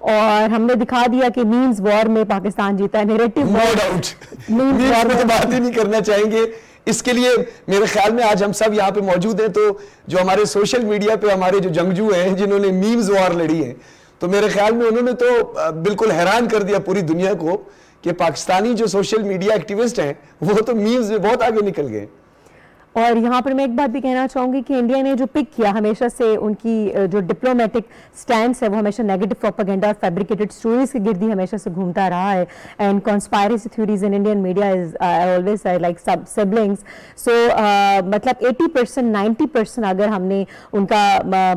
اور ہم نے دکھا دیا کہ مینز وار میں پاکستان جیتا ہے, نیریٹو وار میں بات ہی نہیں کرنا چاہیں گے. اس کے لیے میرے خیال میں آج ہم سب یہاں پہ موجود ہیں, تو جو ہمارے سوشل میڈیا پہ ہمارے جو جنگجو ہیں جنہوں نے میمز وار لڑی ہے, تو میرے خیال میں انہوں نے تو بالکل حیران کر دیا پوری دنیا کو کہ پاکستانی جو سوشل میڈیا ایکٹیوسٹ ہیں وہ تو میمز میں بہت آگے نکل گئے. اور یہاں پر میں ایک بات بھی کہنا چاہوں گی کہ انڈیا نے جو پک کیا ہمیشہ سے, ان کی جو ڈپلومیٹک سٹینس ہے, وہ ہمیشہ نیگیٹو پروپیگنڈا اور فیبریکیٹڈ سٹوریز کی گردی ہمیشہ سے گھومتا رہا ہے. And conspiracy theories in Indian media is always like siblings. So مطلب 80% 90% اگر ہم نے ان کا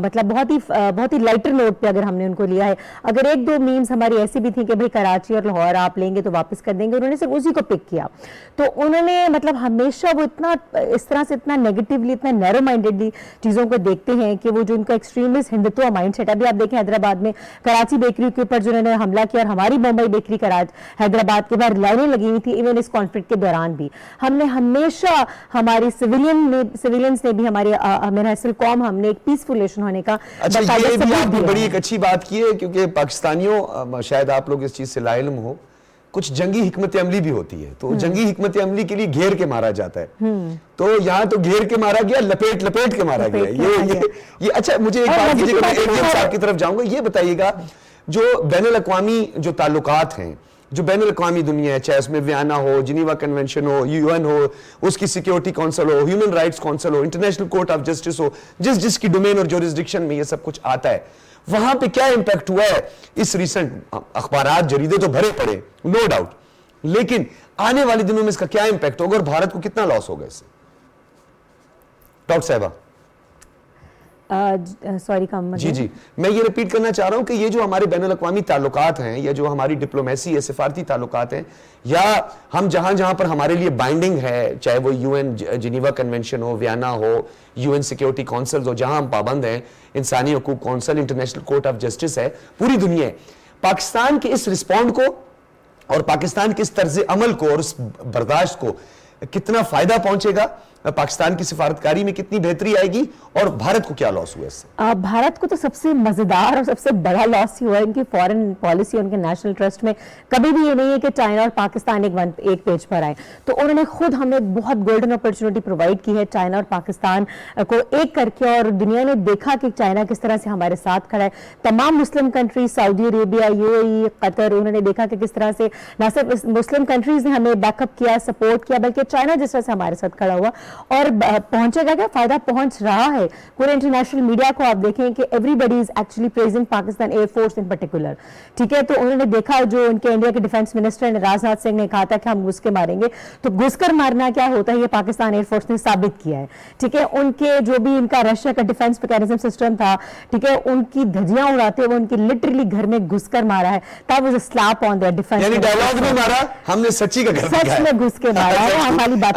مطلب بہت ہی لائٹر نوٹ پہ اگر ہم نے ان کو لیا ہے. اگر ایک دو میمز ہماری ایسی بھی تھیں کہ بھائی کراچی اور لاہور آپ لیں گے تو واپس کر دیں گے, انہوں نے صرف اسی کو پک کیا. تو انہوں نے مطلب ہمیشہ وہ اتنا اس طرح سے اتنا نیگیٹیولی, اتنا نیرو مائنڈیڈلی چیزوں کو دیکھتے ہیں کہ وہ جو ان کا ایکسٹریمسٹ ہندوتوا مائنڈ سیٹ. ابھی آپ دیکھیں حیدرآباد میں کراچی بیکری کے اوپر جو انہوں نے حملہ کیا, اور ہماری بمبئی بیکری حیدرآباد کے باہر لائنیں لگی ہوئی تھی ایون اس کانفلکٹ کے دوران بھی. ہم نے ہمیشہ ہماری سویلینز نے بھی, ہماری نسل قوم, ہم نے ایک پیسفل نیشن ہونے کا. اچھا, یہ بھی آپ نے بڑی ایک اچھی بات کی ہے, کیونکہ پاکستانیوں, شاید آپ لوگ اس چیز سے لا علم ہو, کچھ جنگی حکمت عملی بھی ہوتی ہے. تو جنگی حکمت عملی کے لیے گھیر کے مارا جاتا ہے, تو یہاں تو گھیر کے مارا گیا, لپیٹ کے مارا گیا. یہ اچھا, مجھے ایک بات کیجیے گا, میں AVM صاحب کی طرف جاؤں گا. یہ بتائیے گا, جو بین الاقوامی جو تعلقات ہیں, جو بین الاقوامی دنیا ہے, چاہے اس میں ویانا ہو, جنیوا کنونشن ہو, UN ہو, اس کی سیکیورٹی کونسل ہو, ہیومن رائٹس کونسل ہو, انٹرنیشنل کورٹ آف جسٹس ہو, جس کی ڈومین اور جورسڈکشن میں یہ سب کچھ آتا ہے, وہاں پہ کیا امپیکٹ ہوا ہے اس ریسنٹ, اخبارات جریدے تو بھرے پڑے نو ڈاؤٹ, لیکن آنے والے دنوں میں اس کا کیا امپیکٹ ہوگا اور بھارت کو کتنا لاس ہوگا اس سے؟ ڈاکٹر صاحبہ. سوری جی میں یہ ریپیٹ کرنا چاہ رہا ہوں کہ یہ جو ہمارے بین الاقوامی تعلقات ہیں, یا جو ہماری ڈپلومیسی ہے, سفارتی تعلقات ہیں, یا ہم جہاں پر ہمارے لیے بائنڈنگ ہے, چاہے وہ UN جنیوا کنونشن ہو, ویانا ہو, UN سیکیورٹی کونسلز ہو, جہاں ہم پابند ہیں, انسانی حقوق council, international court of justice ہے, پوری دنیا ہے, پاکستان کے اس رسپونڈ کو اور پاکستان کے اس طرز عمل کو اور اس برداشت کو کتنا فائدہ پہنچے گا, پاکستان کی سفارتکاری میں کتنی بہتری آئے گی, اور بھارت کو کیا لاس ہوا اس سے؟ بھارت کو تو سب سے مزیدار اور سب سے بڑا لاس ہی ہوا ہے ان کی فورن پالیسی, ان کے نیشنل ٹرسٹ میں کبھی بھی یہ نہیں ہے کہ چائنا اور پاکستان ایک پیج پر آئے. تو انہوں نے خود ہمیں بہت گولڈن اپرچونٹی پرووائڈ کی ہے چائنا اور پاکستان کو ایک کر کے, اور دنیا نے دیکھا کہ چائنا کس طرح سے ہمارے ساتھ کھڑا ہے. تمام مسلم کنٹریز, سعودی عربیہ, UAE, قطر, انہوں نے دیکھا کہ کس طرح سے نہ صرف مسلم کنٹریز نے ہمیں بیک اپ کیا, سپورٹ کیا, بلکہ چائنا جس طرح سے ہمارے ساتھ کھڑا ہوا. اور پہنچے گا کیا فائدہ پہنچ رہا ہے. پورے انٹرنیشنل میڈیا کو آپ دیکھیں کہ everybody is actually praising Pakistan air force in particular, ٹھیک ہے. تو انہوں نے دیکھا, جو ان کے انڈیا کے ڈیفنس منسٹر راجناتھ سنگھ نے کہا تھا کہ ہم گھس کے ماریں گے, تو گھس کر مارنا کیا ہوتا ہے یہ پاکستان ایئر فورس نے ثابت کیا ہے, ٹھیک ہے. ان کے جو بھی ان کا رشیا کا ڈیفنس میکینزم سسٹم تھا, ٹھیک ہے, ان کی دھجیاں اڑاتے ہوئے ان کی لٹرلی گھر میں گھس کر مارا ہے. تب وہ سلیپ آن دیئر ڈیفنس, یعنی ڈائیلاگ میں مارا, ہم نے سچی کا گھر سچ میں گھس کے مارا ہے. ہماری بات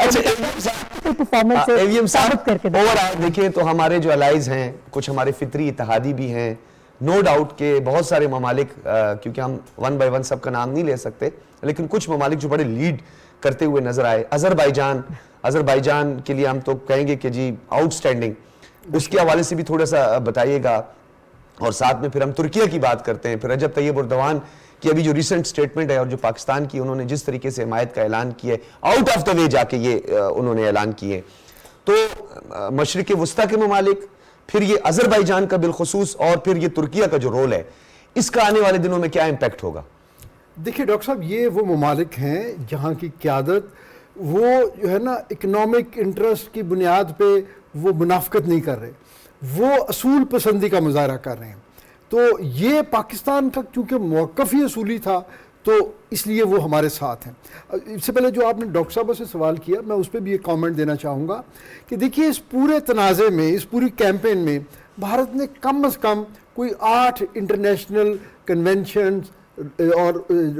پرفارمنس AVM صاحب, اور آپ دیکھیں تو ہمارے جو الائز ہیں, کچھ ہمارے فطری اتحادی بھی ہیں, نو ڈاؤٹ کہ بہت سارے ممالک, کیونکہ ہم ون بائی ون سب کا نام نہیں لے سکتے, لیکن کچھ ممالک جو بڑے لیڈ کرتے ہوئے نظر آئے. اذربائیجان کے لیے ہم تو کہیں گے کہ جی آؤٹ سٹینڈنگ, اس کے حوالے سے بھی تھوڑا سا بتائیے گا. اور ساتھ میں پھر ہم ترکیہ کی بات کرتے ہیں, پھر رجب طیب اردوان کی ابھی جو ریسنٹ سٹیٹمنٹ ہے اور جو پاکستان کی انہوں نے جس طریقے سے حمایت کا اعلان کیا ہے, آؤٹ آف دا وے جا کے یہ انہوں نے اعلان کیے. تو مشرق وسطیٰ کے ممالک, پھر یہ اذربائیجان کا بالخصوص, اور پھر یہ ترکیہ کا جو رول ہے, اس کا آنے والے دنوں میں کیا امپیکٹ ہوگا؟ دیکھیے ڈاکٹر صاحب, یہ وہ ممالک ہیں جہاں کی قیادت وہ جو ہے نا اکنامک انٹرسٹ کی بنیاد پہ وہ منافقت نہیں کر رہے, وہ اصول پسندی کا مظاہرہ کر رہے ہیں. تو یہ پاکستان کا چونکہ موقف ہی اصولی تھا تو اس لیے وہ ہمارے ساتھ ہیں. اس سے پہلے جو آپ نے ڈاکٹر صاحب سے سوال کیا, میں اس پہ بھی ایک کامنٹ دینا چاہوں گا کہ دیکھیے اس پورے تنازع میں, اس پوری کیمپین میں بھارت نے کم از کم کوئی 8 انٹرنیشنل کنونشنز اور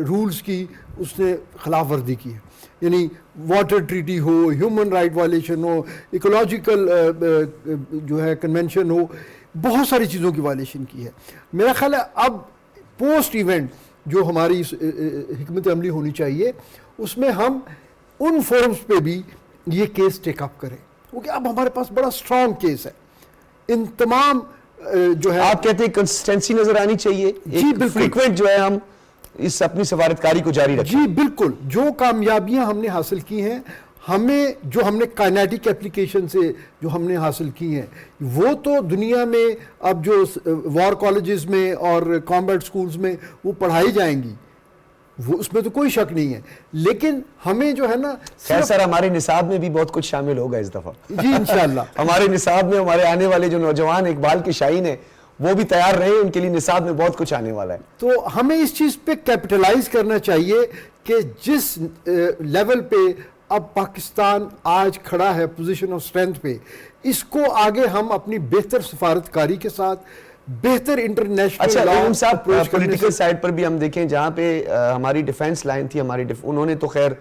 رولز کی اس نے خلاف ورزی کی ہے. یعنی واٹر ٹریٹی ہو, ہیومن رائٹ وائلیشن ہو, ایکولوجیکل جو ہے کنونشن ہو, بہت ساری چیزوں کی وائلیشن کی ہے. میرا خیال ہے اب پوسٹ ایونٹ جو ہماری حکمت عملی ہونی چاہیے اس میں ہم ان فورمز پہ بھی یہ کیس ٹیک اپ کریں, کیونکہ اب ہمارے پاس بڑا اسٹرانگ کیس ہے. ان تمام جو ہے آپ کہتے ہیں کنسسٹنسی نظر آنی چاہیے, جی بالکل, فریکوینٹ جو ہے ہم اس اپنی سفارتکاری کو جاری رکھیں. جی بالکل, جو کامیابیاں ہم نے حاصل کی ہیں, جو ہم نے کائنیٹک اپلیکیشن سے جو ہم نے حاصل کی ہیں, وہ تو دنیا میں اب جو وار کالجز میں اور کامبیٹ سکولز میں وہ پڑھائی جائیں گی, وہ اس میں تو کوئی شک نہیں ہے. لیکن ہمیں جو ہے نا خیر سر, ہمارے نصاب میں بھی بہت کچھ شامل ہوگا اس دفعہ. جی انشاءاللہ ہمارے نصاب میں ہمارے آنے والے جو نوجوان اقبال کے شائن ہیں وہ بھی تیار رہے, ان کے لیے نصاب میں بہت کچھ آنے والا ہے. تو ہمیں اس چیز پہ کیپٹلائز کرنا چاہیے کہ جس لیول پہ اب پاکستان آج کھڑا ہے پوزیشن آف اسٹرینتھ پہ, اس کو آگے ہم اپنی بہتر سفارتکاری کے ساتھ بہتر انٹرنیشنل. اچھا امام صاحب, پولیٹیکل سائیڈ پر بھی ہم دیکھیں جہاں پہ ہماری ڈیفنس لائن تھی, انہوں نے تو خیر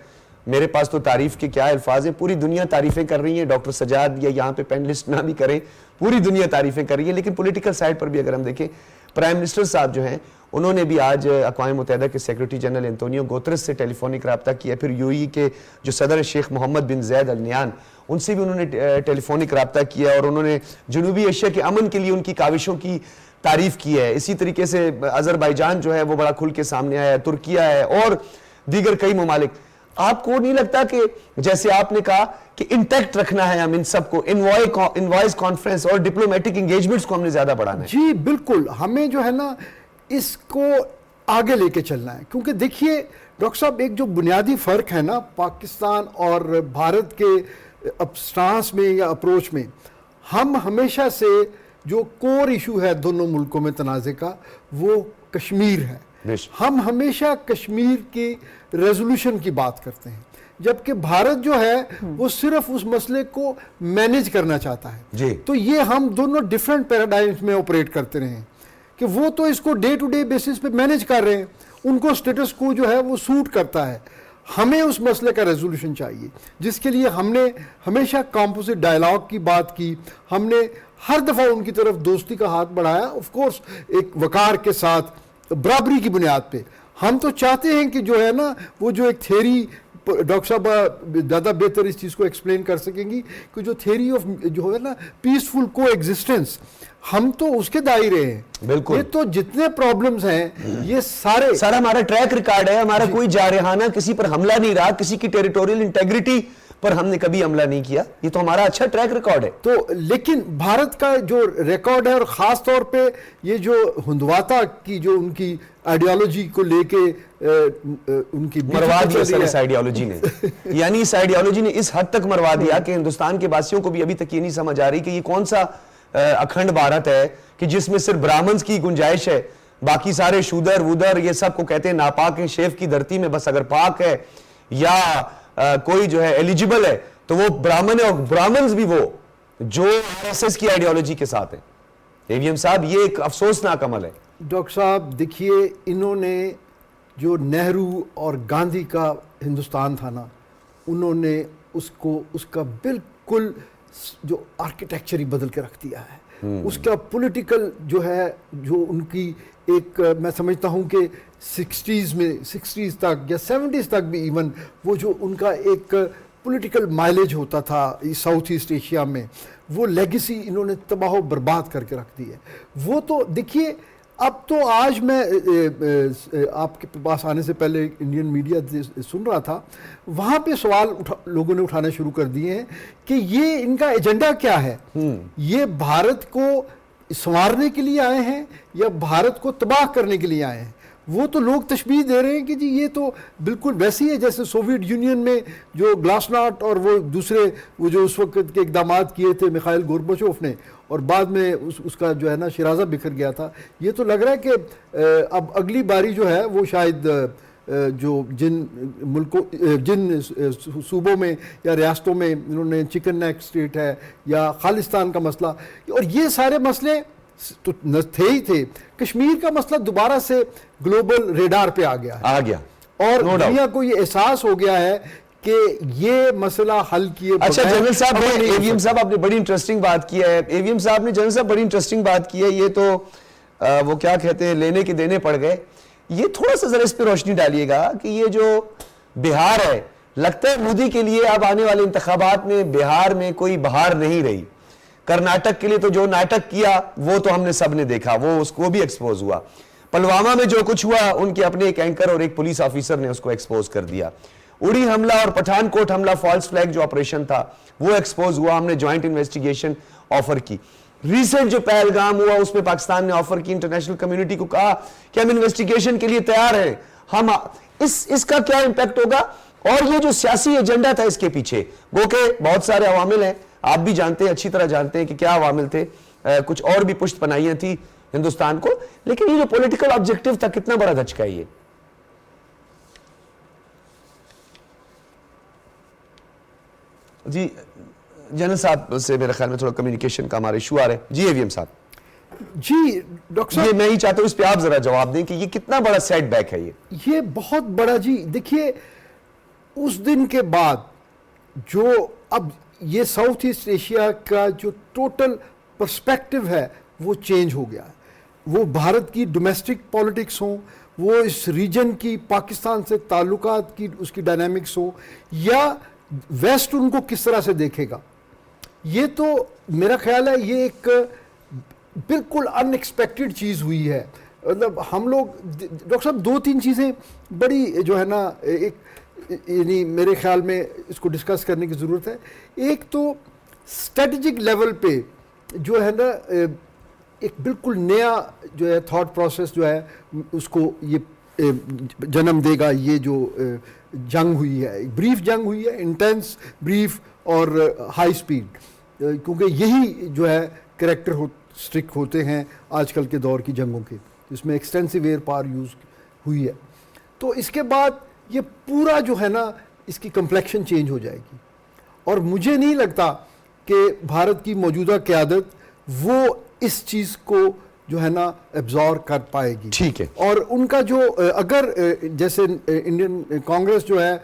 میرے پاس تو تعریف کے کیا الفاظ ہیں, پوری دنیا تعریفیں کر رہی ہیں. ڈاکٹر سجاد یا یہاں پہ پینلسٹ نہ بھی کریں, پوری دنیا تعریفیں کر رہی ہے. لیکن پولیٹیکل سائیڈ پر بھی اگر ہم دیکھیں, پرائم منسٹر صاحب جو ہیں انہوں نے بھی آج اقوام متحدہ کے سیکرٹری جنرل انتونیو گوترس سے ٹیلی فونک رابطہ کیا. پھر یو ای کے جو صدر شیخ محمد بن زید ال نہیان, ان سے بھی انہوں نے ٹیلی فونک رابطہ کیا, اور انہوں نے جنوبی ایشیا کے امن کے لیے ان کی کاوشوں کی تعریف کی ہے. اسی طریقے سے اذربائیجان جو ہے وہ بڑا کھل کے سامنے آیا ہے, ترکیہ ہے اور دیگر کئی ممالک. آپ کو نہیں لگتا کہ جیسے آپ نے کہا کہ انٹیکٹ رکھنا ہے ہم ان سب کو, انوائس کانفرنس اور ڈپلومیٹک انگیجمنٹس کو ہم نے زیادہ بڑھانا ہے؟ جی بالکل, ہمیں جو ہے نا اس کو آگے لے کے چلنا ہے. کیونکہ دیکھیے ڈاکٹر صاحب, ایک جو بنیادی فرق ہے نا پاکستان اور بھارت کے سٹانس میں یا اپروچ میں, ہم ہمیشہ سے جو کور ایشو ہے دونوں ملکوں میں تنازع کا وہ کشمیر ہے. ہم ہمیشہ کشمیر کی ریزولوشن کی بات کرتے ہیں, جبکہ بھارت جو ہے وہ صرف اس مسئلے کو مینیج کرنا چاہتا ہے. تو یہ ہم دونوں ڈیفرنٹ پیراڈائمز میں آپریٹ کرتے رہے ہیں کہ وہ تو اس کو ڈے ٹو ڈے بیسس پہ مینیج کر رہے ہیں, ان کو سٹیٹس کو جو ہے وہ سوٹ کرتا ہے. ہمیں اس مسئلے کا ریزولوشن چاہیے, جس کے لیے ہم نے ہمیشہ کمپوزٹ ڈائلاگ کی بات کی, ہم نے ہر دفعہ ان کی طرف دوستی کا ہاتھ بڑھایا, آف کورس ایک وقار کے ساتھ, برابری کی بنیاد پہ. ہم تو چاہتے ہیں کہ جو ہے نا وہ جو ایک تھیری, ڈاکٹر صاحب زیادہ بہتر اس چیز کو ایکسپلین کر سکیں گی, کہ جو تھیری آف جو ہے نا پیسفل کو ایگزسٹنس, ہم تو اس کے دائرے ہیں. بالکل, یہ تو جتنے پرابلمز ہیں یہ سارا ہمارا ٹریک ریکارڈ ہے, ہمارا کوئی جارحانہ کسی پر حملہ نہیں رہا, کسی کی ٹیریٹوریل انٹیگریٹی پر ہم نے کبھی حملہ نہیں کیا, یہ تو ہمارا اچھا ٹریک ریکارڈ ہے. تو لیکن بھارت کا جو ریکارڈ ہے, اور خاص طور پہ یہ جو ہندواتا کی جو ان کی آئیڈیالوجی کو لے کے ان کی مروا دیا سر اس آئیڈیالوجی نے, یعنی اس آئیڈیالوجی نے اس حد تک مروا دیا کہ ہندوستان کے باسیوں کو بھی ابھی تک یہ نہیں سمجھ آ رہی کہ یہ کون سا اکھنڈ بھارت ہے کہ جس میں صرف برامنز کی گنجائش ہے, باقی سارے شودر وودر یہ سب کو کہتے ہیں ناپاک ہیں, شیف کی دھرتی میں بس اگر پاک ہے یا کوئی جو ہے ایلیجیبل ہے تو وہ برامن ہے, اور برامنز بھی وہ جو آر ایس ایس کی آئیڈیالوجی کے ساتھ ہیں. AVM صاحب, یہ ایک افسوسناک عمل ہے. ڈاکٹر صاحب دیکھیے, انہوں نے جو نہرو اور گاندھی کا ہندوستان تھا نا, انہوں نے اس کا بالکل جو آرکیٹیکچر ہی بدل کے رکھ دیا ہے. اس کا پولیٹیکل جو ہے جو ان کی ایک میں سمجھتا ہوں کہ 60s تک یا 70s تک بھی ایون وہ جو ان کا ایک پولیٹیکل مائلیج ہوتا تھا ساؤتھ ایسٹ ایشیا میں، وہ لیگیسی انہوں نے تباہ و برباد کر کے رکھ دی ہے. وہ تو دیکھیے اب تو آج میں آپ کے پاس آنے سے پہلے انڈین میڈیا سن رہا تھا، وہاں پہ سوال لوگوں نے اٹھانا شروع کر دیے ہیں کہ یہ ان کا ایجنڈا کیا ہے، یہ بھارت کو سنوارنے کے لیے آئے ہیں یا بھارت کو تباہ کرنے کے لیے آئے ہیں. وہ تو لوگ تشبیہ دے رہے ہیں کہ جی یہ تو بالکل ویسی ہے جیسے سوویت یونین میں جو گلاسناٹ اور وہ دوسرے وہ جو اس وقت کے اقدامات کیے تھے میخائیل گورباچوف نے، اور بعد میں اس کا جو ہے نا شرازہ بکھر گیا تھا. یہ تو لگ رہا ہے کہ اب اگلی باری جو ہے وہ شاید جو جن صوبوں میں یا ریاستوں میں انہوں نے چکن نیک اسٹیٹ ہے یا خالستان کا مسئلہ، اور یہ سارے مسئلے تو تھے ہی تھے، کشمیر کا مسئلہ دوبارہ سے گلوبل ریڈار پہ آ گیا اور دنیا کو یہ احساس ہو گیا ہے کہ یہ مسئلہ حل کیے. اچھا جنرل صاحب نے ایویم صاحب آپ نے بڑی انٹرسٹنگ بات کی ہے، ایویم صاحب نے جنرل صاحب بڑی انٹرسٹنگ بات کی ہے. یہ تو وہ کیا کہتے ہیں لینے کے دینے پڑ گئے. یہ تھوڑا سا ذرا اس پہ روشنی ڈالیے گا کہ یہ جو بہار ہے، لگتا ہے مودی کے لیے اب آنے والے انتخابات میں بہار میں کوئی بہار نہیں رہی. کرناٹک کے لیے تو جو ناٹک کیا وہ تو ہم نے سب نے دیکھا، وہ اس کو بھی ایکسپوز ہوا. پلوامہ میں جو کچھ ہوا ان کے اپنے ایک اینکر اور ایک پولیس آفیسر نے اس کو ایکسپوز کر دیا. اڑی حملہ اور پٹھان کوٹ حملہ فالس فلیگ جو آپریشن تھا وہ ایکسپوز ہوا، ہم نے جوائنٹ انویسٹیگیشن آفر کی. ریسنٹ جو پہلگام ہوا اس میں پاکستان نے آفر کی، انٹرنیشنل کمیونٹی کو کہا کہ ہم انویسٹیگیشن کے لیے تیار ہیں. ہم اس کا کیا امپیکٹ ہوگا؟ اور یہ جو سیاسی ایجنڈا تھا اس کے پیچھے، وہ کہ بہت سارے عوامل ہیں، آپ بھی جانتے ہیں، اچھی طرح جانتے ہیں کہ کیا عوامل تھے. کچھ اور بھی پشت پناہیاں تھی ہندوستان کو، لیکن یہ جو پولیٹیکل آبجیکٹو تھا کتنا بڑا دھچکا ہے یہ. جی جنرل صاحب سے میرے خیال میں تھوڑا کمیونیکیشن کا ہمارے ایشو آ رہے ہیں. جی ایویم صاحب. جی ڈاکٹر صاحب یہ میں ہی چاہتا ہوں اس پہ آپ ذرا جواب دیں کہ یہ کتنا بڑا سیٹ بیک ہے. یہ بہت بڑا. جی دیکھیے اس دن کے بعد جو اب یہ ساؤتھ ایسٹ ایشیا کا جو ٹوٹل پرسپیکٹو ہے وہ چینج ہو گیا ہے. وہ بھارت کی ڈومیسٹک پالیٹکس ہوں، وہ اس ریجن کی پاکستان سے تعلقات کی اس کی ڈائنامکس ہو، یا ویسٹ ان کو کس طرح سے دیکھے گا. یہ تو میرا خیال ہے یہ ایک بالکل ان ایکسپیکٹڈ چیز ہوئی ہے. مطلب ہم لوگ ڈاکٹر صاحب 2-3 چیزیں بڑی جو ہے نا ایک یعنی میرے خیال میں اس کو ڈسکس کرنے کی ضرورت ہے. ایک تو اسٹریٹجک لیول پہ جو ہے نا ایک بالکل نیا جو ہے تھاٹ پروسیس جو ہے اس کو یہ جنم دے گا. یہ جو جنگ ہوئی ہے، بریف جنگ ہوئی ہے، انٹینس بریف اور ہائی سپیڈ، کیونکہ یہی جو ہے کریکٹرسٹک ہوتے ہیں آج کل کے دور کی جنگوں کے، جس میں ایکسٹینسو ایئر پاور یوز ہوئی ہے. تو اس کے بعد یہ پورا جو ہے نا اس کی کمپلیکشن چینج ہو جائے گی، اور مجھے نہیں لگتا کہ بھارت کی موجودہ قیادت وہ اس چیز کو جو ہے نا ایبزور کر پائے گی. ٹھیک ہے. اور ان کا جو اگر جیسے انڈین کانگریس جو ہے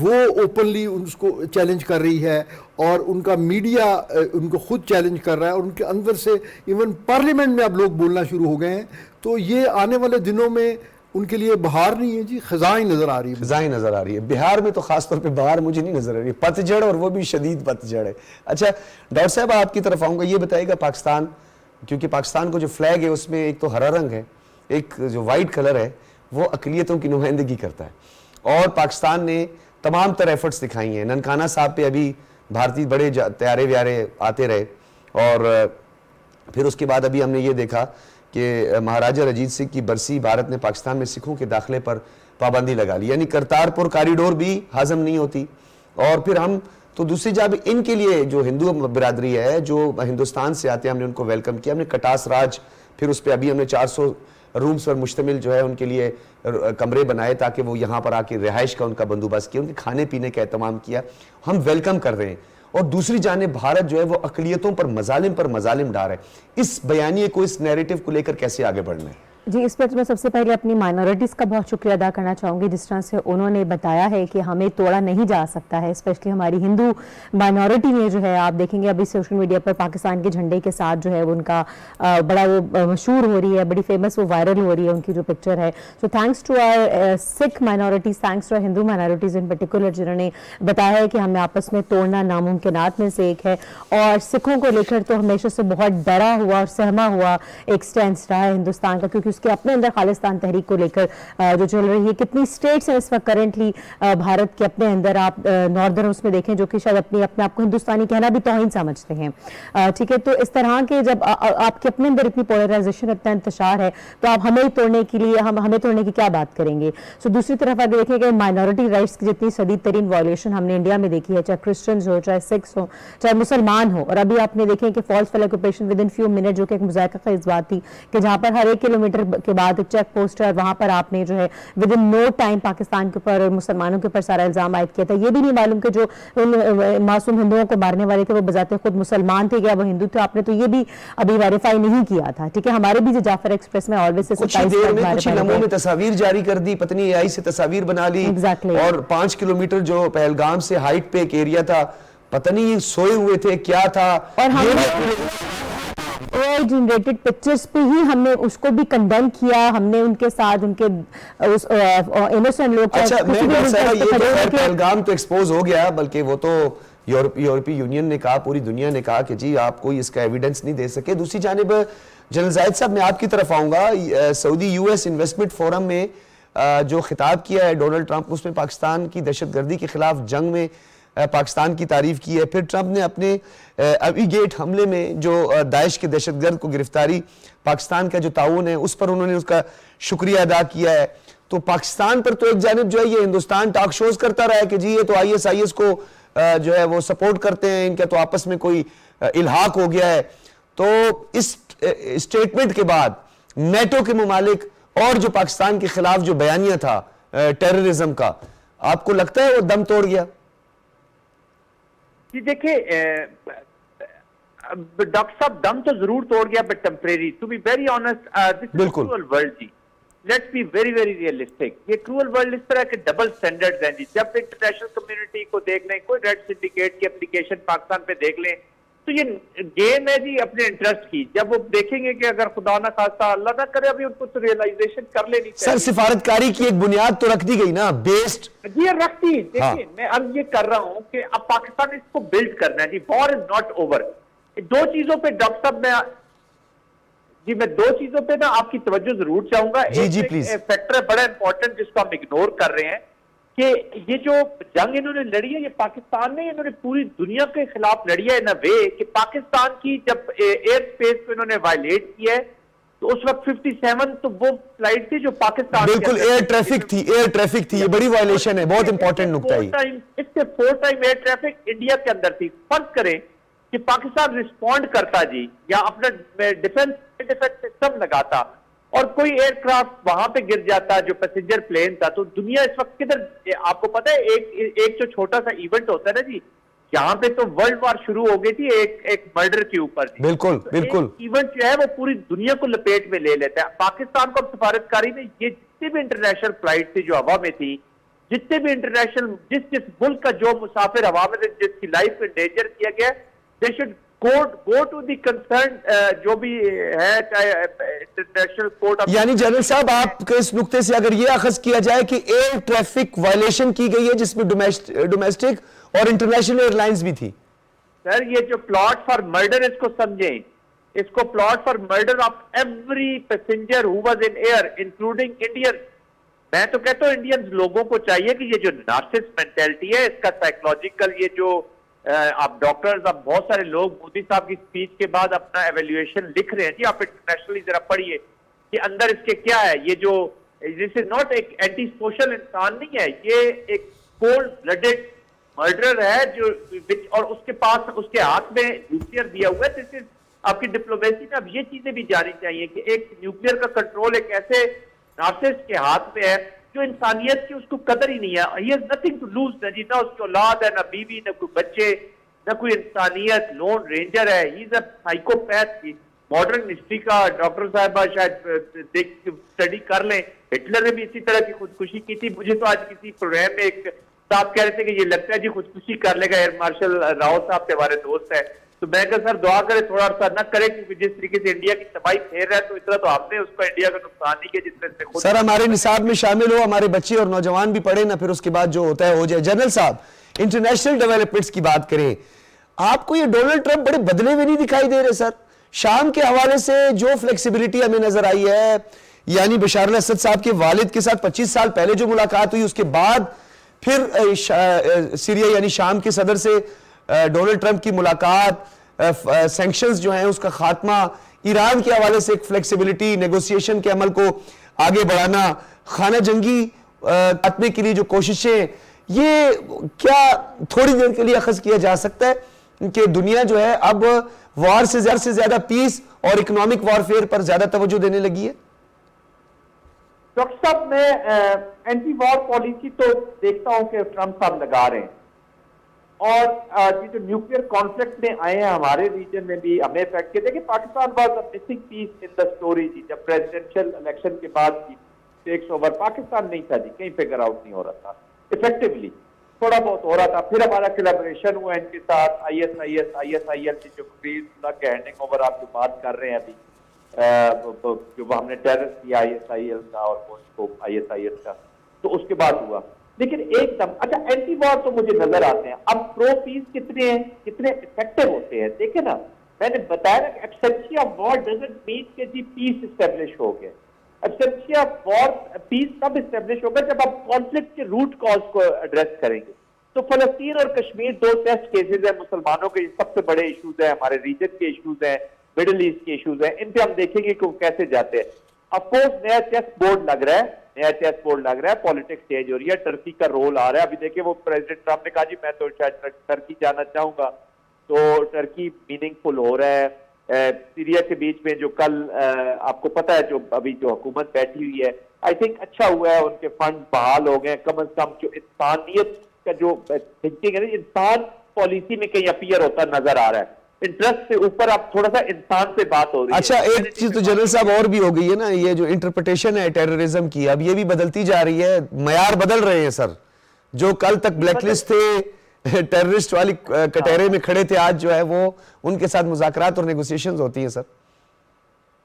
وہ اوپنلی اس کو چیلنج کر رہی ہے اور ان کا میڈیا ان کو خود چیلنج کر رہا ہے اور ان کے اندر سے ایون پارلیمنٹ میں اب لوگ بولنا شروع ہو گئے ہیں، تو یہ آنے والے دنوں میں ان کے لیے بہار نہیں ہے جی، خزاں نظر آ رہی ہے. خزاں نظر آ رہی ہے. بہار میں تو خاص طور پہ بہار مجھے نہیں نظر آ رہی ہے، پتجھڑ، اور وہ بھی شدید پتجھڑ ہے. اچھا ڈاکٹر صاحب آپ کی طرف آؤں گا، یہ بتائیے گا پاکستان، کیونکہ پاکستان کو جو فلیگ ہے اس میں ایک تو ہرا رنگ ہے، ایک جو وائٹ کلر ہے وہ اقلیتوں کی نمائندگی کرتا ہے، اور پاکستان نے تمام تر ایفرٹس دکھائی ہیں. ننکانہ صاحب پہ ابھی بھارتی بڑے تیارے ویارے آتے رہے، اور پھر اس کے بعد ابھی ہم نے یہ دیکھا کہ مہاراجہ رجیت سنگھ کی برسی بھارت نے پاکستان میں سکھوں کے داخلے پر پابندی لگا لی، یعنی کرتارپور کاریڈور بھی ہضم نہیں ہوتی. اور پھر ہم تو دوسری جانب ان کے لیے جو ہندو برادری ہے جو ہندوستان سے آتے ہیں، ہم نے ان کو ویلکم کیا، ہم نے کٹاس راج، پھر اس پہ ابھی ہم نے 400 رومز پر مشتمل جو ہے ان کے لیے کمرے بنائے تاکہ وہ یہاں پر آ کے رہائش کا ان کا بندوبست کیا، ان کے کھانے پینے کا اہتمام کیا. ہم ویلکم کر رہے ہیں. اور دوسری جانب بھارت جو ہے وہ اقلیتوں پر مظالم ڈال رہا ہے. اس بیانیے کو، اس نیریٹو کو لے کر کیسے آگے بڑھنا ہے؟ جی اس پر میں سب سے پہلے اپنی مائنورٹیز کا بہت شکریہ ادا کرنا چاہوں گی جس طرح سے انہوں نے بتایا ہے کہ ہمیں توڑا نہیں جا سکتا ہے، اسپیشلی ہماری ہندو مائنورٹی میں جو ہے آپ دیکھیں گے ابھی سوشل میڈیا پر پاکستان کے جھنڈے کے ساتھ جو ہے ان کا بڑا وہ مشہور ہو رہی ہے، بڑی فیمس وہ وائرل ہو رہی ہے ان کی جو پکچر ہے. So thanks to our Sikh minorities, thanks to Hindu minorities in particular جنہوں نے بتایا ہے کہ ہمیں آپس میں توڑنا ناممکنات میں سے ایک ہے. اور سکھوں کو لے کر تو ہمیشہ سے بہت ڈرا ہوا اور سہما ہوا ایک سٹینس رہا ہے ہندوستان کا، کیونکہ اس کے اپنے اندر خالصتان تحریک کو لے کر جو چل رہی ہے. کتنی اسٹیٹس ہیں اس وقت کرنٹلی بھارت کے اپنے اندر، آپ ناردرن اس میں دیکھیں جو کہ شاید اپنے آپ کو ہندوستانی کہنا بھی توہین سمجھتے ہیں. ٹھیک ہے، تو اس طرح کے جب آپ کے اپنے اندر اتنی پولرائزیشن، اتنا انتشار ہے تو آپ ہمیں توڑنے کے لیے ہمیں توڑنے کی کیا بات کریں گے. سو دوسری طرف اگر دیکھیں کہ مائنورٹی رائٹس کی جتنی شدید ترین وائلیشن ہم نے انڈیا میں دیکھی ہے، چاہے کرسچنز ہو، چاہے سکھس ہو، چاہے مسلمان ہو. اور ابھی آپ نے دیکھیں کہ false flag operation with in few minute جو کہ ایک مذائقہ خیز بات تھی کہ جہاں پر ہر 1 کلومیٹر کے بعد ایک چیک پوسٹ ہے، وہاں پر آپ نے جو ہے within no time Pakistan کے اوپر اور مسلمانوں کے اوپر سارا الزام عائد کیا تھا. یہ بھی نہیں معلوم کہ جو معصوم ہندوؤں کو مارنے والے تھے وہ بذات خود مسلمان تھے یا وہ ہندو تھے. آپ نے تو یہ بھی ابھی ویریفائی نہیں کیا تھا. ٹھیک ہے، ہمارے بھی جو جعفر ایکسپریس میں آلویز سے کچھ دیر میں کچھ لمحوں میں تصاویر جاری کر دی، پتنی اے آئی سے تصاویر بنا لی. اور 5 کلومیٹر جو پہلگام سے ہائٹ پہ ایک ایریا تھا، پتہ نہیں سوئے ہوئے تھے کیا تھا. اور AI جنریٹڈ پکچرز پہ ہی ہم نے اس کو بھی کنڈیم کیا. ہم نے ان کے ساتھ ان کے انوسنٹ لوگ اچھا یہ تو خیر پہلگام تو ایکسپوز ہو گیا، بلکہ وہ تو یورپی یونین نے کہا، پوری دنیا نے کہا کہ جی آپ کوئی اس کا ایویڈنس نہیں دے سکے. دوسری جانب جنرل زاہد صاحب میں آپ کی طرف آؤں گا. سعودی US انویسٹمنٹ فورم میں جو خطاب کیا ہے ڈونلڈ ٹرمپ، اس میں پاکستان کی دہشت گردی کے خلاف جنگ میں پاکستان کی تعریف کی ہے. پھر ٹرمپ نے اپنے ابی گیٹ حملے میں جو داعش کے دہشت گرد کو گرفتاری، پاکستان کا جو تعاون ہے اس پر انہوں نے اس کا شکریہ ادا کیا ہے. تو پاکستان پر تو ایک جانب جو ہے یہ ہندوستان ٹاک شوز کرتا رہا ہے کہ جی یہ تو IS کو جو ہے وہ سپورٹ کرتے ہیں، ان کا تو آپس میں کوئی الحاق ہو گیا ہے. تو اس اسٹیٹمنٹ کے بعد نیٹو کے ممالک اور جو پاکستان کے خلاف جو بیانیہ تھا ٹیررزم کا، آپ کو لگتا ہے وہ دم توڑ گیا؟ جی دیکھیں ڈاکٹر صاحب دم تو ضرور توڑ گیا but temporary. To be very honest this is cruel world جی. Let's be very very realistic. یہ کروئل ورلڈ اس طرح کے ڈبل سٹینڈرڈز ہیں جی. جب انٹرنیشنل کمیونٹی کو دیکھ لیں، کوئی ریڈ سنڈیکیٹ کی اپلیکیشن پاکستان پہ دیکھ لیں تو یہ گیم ہے جی اپنے انٹرسٹ کی. جب وہ دیکھیں گے کہ اگر خدا نہ خواستہ اللہ نہ کرے ابھی ان کو تو ریئلائزیشن کر لینی چاہیے. سر سفارتکاری کی ایک بنیاد تو رکھ دی گئی نا، بیسڈ جی رکھتی. دیکھیں میں اب یہ کر رہا ہوں کہ اب پاکستان اس کو بلڈ کرنا ہے جی. وار از ناٹ اوور. 2 چیزوں پہ ڈاکٹر صاحب میں 2 چیزوں پہ نا آپ کی توجہ ضرور چاہوں گا. ایک فیکٹر ہے بڑا امپورٹنٹ جس کو ہم اگنور کر رہے ہیں کہ یہ جو جنگ انہوں نے لڑی ہے یہ پاکستان نے انہوں نے پوری دنیا کے خلاف لڑی ہے ان اے وے کہ پاکستان کی جب ایئر سپیس کو انہوں نے وائلیٹ کیا ہے تو اس وقت 57 تو وہ فلائٹ تھی جو پاکستان بالکل ایئر ٹریفک تھی. یہ بڑی وائلیشن ہے، بہت امپورٹنٹ نکتہ ہے. اس سے 4 ٹائم ایئر ٹریفک انڈیا کے اندر تھی. فرض کریں کہ پاکستان رسپونڈ کرتا جی یا اپنا ڈیفنس سسٹم لگاتا اور کوئی ایئر کرافٹ وہاں پہ گر جاتا جو پیسنجر پلین تھا، تو دنیا اس وقت کدھر. آپ کو پتا ہے ایک جو چھوٹا سا ایونٹ ہوتا ہے نا جی، یہاں پہ تو ورلڈ وار شروع ہو گئی تھی ایک مرڈر کے اوپر جی. بالکل ایونٹ جو ہے وہ پوری دنیا کو لپیٹ میں لے لیتا ہے. پاکستان کو سفارتکاری نے یہ جتنے بھی انٹرنیشنل فلائٹ تھی جو ہوا میں تھی، جتنے بھی انٹرنیشنل جس ملک کا جو مسافر ہوا میں تھے جس کی لائف کو انڈینجر کیا گیا، they should go to the concerned جو بھی ہے چاہے انٹرنیشنل کورٹ. یعنی جنرل صاحب آپ کے اس نقطے سے اگر یہ اخذ کیا جائے کہ ایئر ٹریفک وائلیشن کی گئی ہے جس میں ڈومیسٹک اور انٹرنیشنل ایئر لائنز بھی تھی. سر یہ جو پلاٹ فار مرڈر اس کو سمجھیں، اس کو plot for murder of every passenger who was in air including Indians. میں تو کہتا ہوں انڈینز لوگوں کو چاہیے کہ یہ جو نارسسٹ مینٹلٹی ہے اس کا سائیکولوجیکل یہ جو آپ ڈاکٹرز اب بہت سارے لوگ مودی صاحب کی سپیچ کے بعد اپنا ایویلیویشن لکھ رہے ہیں جی. آپ انٹرنیشنلی ذرا پڑھیے کہ اندر اس کے کیا ہے. یہ جو دس از ناٹ ایک اینٹی سوشل انسان نہیں ہے، یہ ایک کولڈ بلڈڈ مرڈر ہے جو اور اس کے پاس اس کے ہاتھ میں نیوکلیئر دیا ہوا ہے. دس از آپ کی ڈپلومیسی میں اب یہ چیزیں بھی جانی چاہیے کہ ایک نیوکلیئر کا کنٹرول ایک ایسے نارسسٹ کے ہاتھ میں ہے جو انسانیت کی اس کو قدر ہی نہیں ہے. He has nothing to lose. نہ جی نہ اس کو اولاد ہے، نہ بیوی، نہ کوئی بچے، نہ کوئی انسانیت. لون رینجر ہے. He is a psychopath. Modern history کا ڈاکٹر صاحبہ شاید اسٹڈی کر لیں, ہٹلر نے بھی اسی طرح کی خودکشی کی تھی. مجھے تو آج کسی پروگرام میں ایک صاحب کہہ رہے تھے کہ یہ لگتا ہے جی خودکشی کر لے گا ایئر مارشل راوت صاحب کے ہمارے دوست ہیں, تو میں کہا سر دعا کرے تھوڑا عرصہ نہ کرے, کیونکہ جس طریقے سے انڈیا کی تباہی پھیر رہا ہے تو اس طرح تو آپ نے اس کو انڈیا کا نقصان نہیں کیا جس طرح سے خود. سر ہمارے نصاب میں شامل ہو, ہمارے بچے اور نوجوان بھی پڑھیں نا, پھر اس کے بعد جو ہوتا ہے ہو جائے. جنرل صاحب انٹرنیشنل ڈیولپمنٹس کی بات کریں, آپ کو یہ ڈونلڈ ٹرمپ بڑے بدلے ہوئے نہیں دکھائی دے رہے سر؟ شام کے حوالے سے جو فلیکسیبلٹی ہمیں نظر آئی ہے, یعنی بشار الاسد صاحب کے والد کے ساتھ 25 سال پہلے جو ملاقات ہوئی, اس کے بعد پھر سیریا یعنی شام کے صدر سے ڈونلڈ ٹرمپ کی ملاقات, سینکشنز جو ہیں اس کا خاتمہ, ایران کے حوالے سے ایک فلیکسیبلٹی, نیگوسیشن کے عمل کو آگے بڑھانا, خانہ جنگی خاتمے کے لیے جو کوششیں, یہ کیا تھوڑی دیر کے لیے اخذ کیا جا سکتا ہے کہ دنیا جو ہے اب وار سے زیادہ پیس اور اکنامک وارفیئر پر زیادہ توجہ دینے لگی ہے؟ ڈاکٹر صاحب میں اینٹی وار پالیسی تو دیکھتا ہوں کہ ٹرمپ صاحب لگا رہے ہیں, اور جو نیوکلیئر کانفلکٹ میں آئے ہیں ہمارے ریجن میں بھی ہمیں افیکٹ کیا. دیکھیں Pakistan was a missing piece in the story جی, جب پریزیڈنشل الیکشن کے بعد ٹیکس اوور پاکستان نہیں تھا جی, کہیں فگر آؤٹ نہیں ہو رہا تھا افیکٹولی, تھوڑا بہت ہو رہا تھا. پھر ہمارا کولیبریشن ہوا ان کے ساتھ, آئی ایس آئی ایل کی جو کا ہینڈنگ اوور آپ جو بات کر رہے ہیں ابھی, جو ہم نے ٹیررس کیا آئی ایس آئی ایل کا اور آئی ایس آئی ایل کا, تو اس کے بعد ہوا. لیکن ایک دم اچھا اینٹی وار تو مجھے نظر آتے ہیں. اب پرو پیس کتنے ہیں, کتنے افیکٹو ہوتے ہیں؟ دیکھیں نا, میں نے بتایا نا کہ ایبسینسی آف وار ڈزنٹ مین کہ جی پیس اسٹیبلش ہو گیا. ایبسینسی آف وار پیس تب اسٹیبلش ہوگا جب آپ کانفلکٹ کے روٹ کاز کو ایڈریس کریں گے. تو فلسطین اور کشمیر دو ٹیسٹ کیسز ہیں مسلمانوں کے, سب سے بڑے ایشوز ہیں, ہمارے ریجن کے ایشوز ہیں, مڈل ایسٹ کے ایشوز ہیں, ان پہ ہم دیکھیں گے کہ وہ کیسے جاتے ہیں. آف کورس نیا چیس بورڈ لگ رہا ہے, پالیٹکس چینج ہو رہی ہے, ٹرکی کا رول آ رہا ہے. ابھی دیکھیں وہ پریزیڈنٹ ٹرمپ نے کہا جی میں تو شاید ٹرکی جانا چاہوں گا, تو ٹرکی میننگ فل ہو رہا ہے. سیریا کے بیچ میں جو کل آپ کو پتا ہے جو ابھی جو حکومت بیٹھی ہوئی ہے, آئی تھنک اچھا ہوا ہے, ان کے فنڈ بحال ہو گئے. کم از کم جو انسانیت کا جو تھنکنگ ہے نا, انسان پالیسی میں کہیں اپیئر ہوتا نظر آ رہا ہے. انٹرسٹ سے اوپر اب تھوڑا سا انسان سے بات ہو رہی ہے. اچھا ایک چیز تو جنرل صاحب اور بھی ہو گئی ہے نا, یہ جو انٹرپریٹیشن ہے ٹیررزم کی, اب یہ بھی بدلتی جا رہی ہے, معیار بدل رہے ہیں سر. جو کل تک بلیک لسٹ تھے, ٹیررسٹ والی کٹہرے میں کھڑے تھے, آج جو ہے وہ ان کے ساتھ مذاکرات اور نیگوسیشنز ہوتی ہیں سر.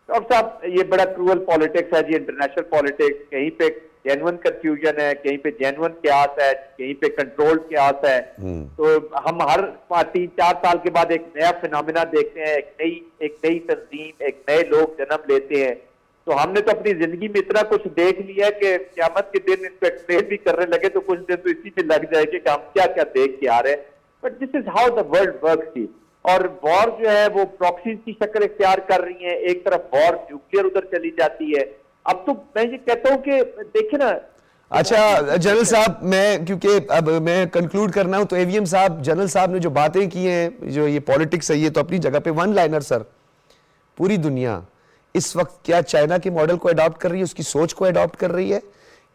ڈاکٹر صاحب یہ بڑا کروئل پالیٹکس ہے جی, انٹرنیشنل پالیٹکس. کہیں پہ جینون کنفیوژن ہے, کہیں پہ جینون قیاس ہے, کہیں پہ کنٹرول قیاس ہے. تو ہم ہر 3-4 سال کے بعد ایک نیا فینومینا دیکھتے ہیں, ایک نئی تنظیم, ایک نئے لوگ جنم لیتے ہیں. تو ہم نے تو اپنی زندگی میں اتنا کچھ دیکھ لیا ہے کہ قیامت کے دن اس کو ایکسپلین بھی کرنے لگے تو کچھ دن تو اسی میں لگ جائے کہ ہم کیا کیا دیکھ کے آ رہے ہیں. But this is how the world works تھی. اور وار جو ہے وہ پراکسیز کی شکل اختیار کر رہی ہیں. ایک طرف وار نیوکلیئر ادھر چلی جاتی ہے. اب تو میں یہ کہتا ہوں کہ دیکھیں نا. اچھا جنرل صاحب, میں کیونکہ اب میں کنکلوڈ کرنا ہوں, تو اے وی ایم صاحب, جنرل صاحب نے جو باتیں کی ہیں, جو یہ پالیٹکس ہے, یہ تو اپنی جگہ پہ ون لائنر سر. پوری دنیا اس وقت کیا چائنا کے ماڈل کو اڈاپٹ کر رہی ہے, اس کی سوچ کو اڈاپٹ کر رہی ہے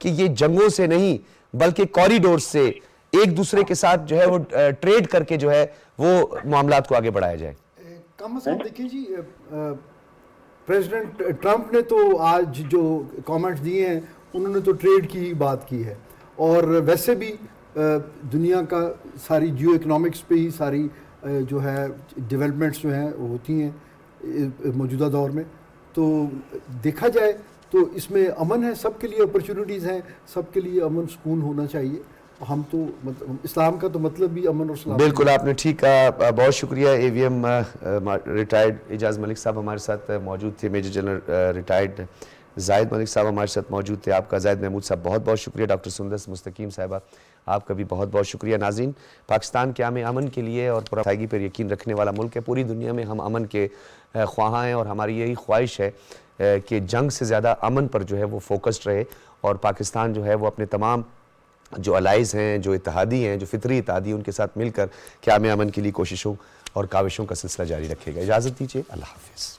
کہ یہ جنگوں سے نہیں بلکہ کوریڈور سے ایک دوسرے کے ساتھ جو ہے وہ ٹریڈ کر کے جو ہے وہ معاملات کو آگے بڑھایا جائے؟ کم از کم دیکھیں جی, پریزیڈنٹ ٹرمپ نے تو آج جو کامنٹس دیے ہیں انہوں نے تو ٹریڈ کی بات کی ہے, اور ویسے بھی دنیا کا ساری جیو اکنامکس پہ ہی ساری جو ہے ڈیولپمنٹس جو ہیں ہوتی ہیں موجودہ دور میں. تو دیکھا جائے تو اس میں امن ہے, سب کے لیے اپرچونیٹیز ہیں, سب کے لیے امن سکون ہونا چاہیے. ہم تو اسلام کا تو مطلب بھی امن اور سلامتی. بالکل آپ نے ٹھیک کہا, بہت شکریہ. اے وی ایم ریٹائرڈ اعجاز ملک صاحب ہمارے ساتھ موجود تھے, میجر جنرل ریٹائرڈ زاہد ملک صاحب ہمارے ساتھ موجود تھے. آپ کا زاہد محمود صاحب بہت بہت شکریہ. ڈاکٹر سندس مستقیم صاحبہ آپ کا بھی بہت بہت شکریہ. ناظرین, پاکستان قیام امن کے لیے اور پرامن پر یقین رکھنے والا ملک ہے. پوری دنیا میں ہم امن کے خواہاں ہیں, اور ہماری یہی خواہش ہے کہ جنگ سے زیادہ امن پر جو ہے وہ فوکسڈ رہے, اور پاکستان جو ہے وہ اپنے تمام جو الائز ہیں, جو اتحادی ہیں, جو فطری اتحادی, ان کے ساتھ مل کر قیام امن کے لیے کوششوں اور کاوشوں کا سلسلہ جاری رکھے گا. اجازت دیجیے, اللہ حافظ.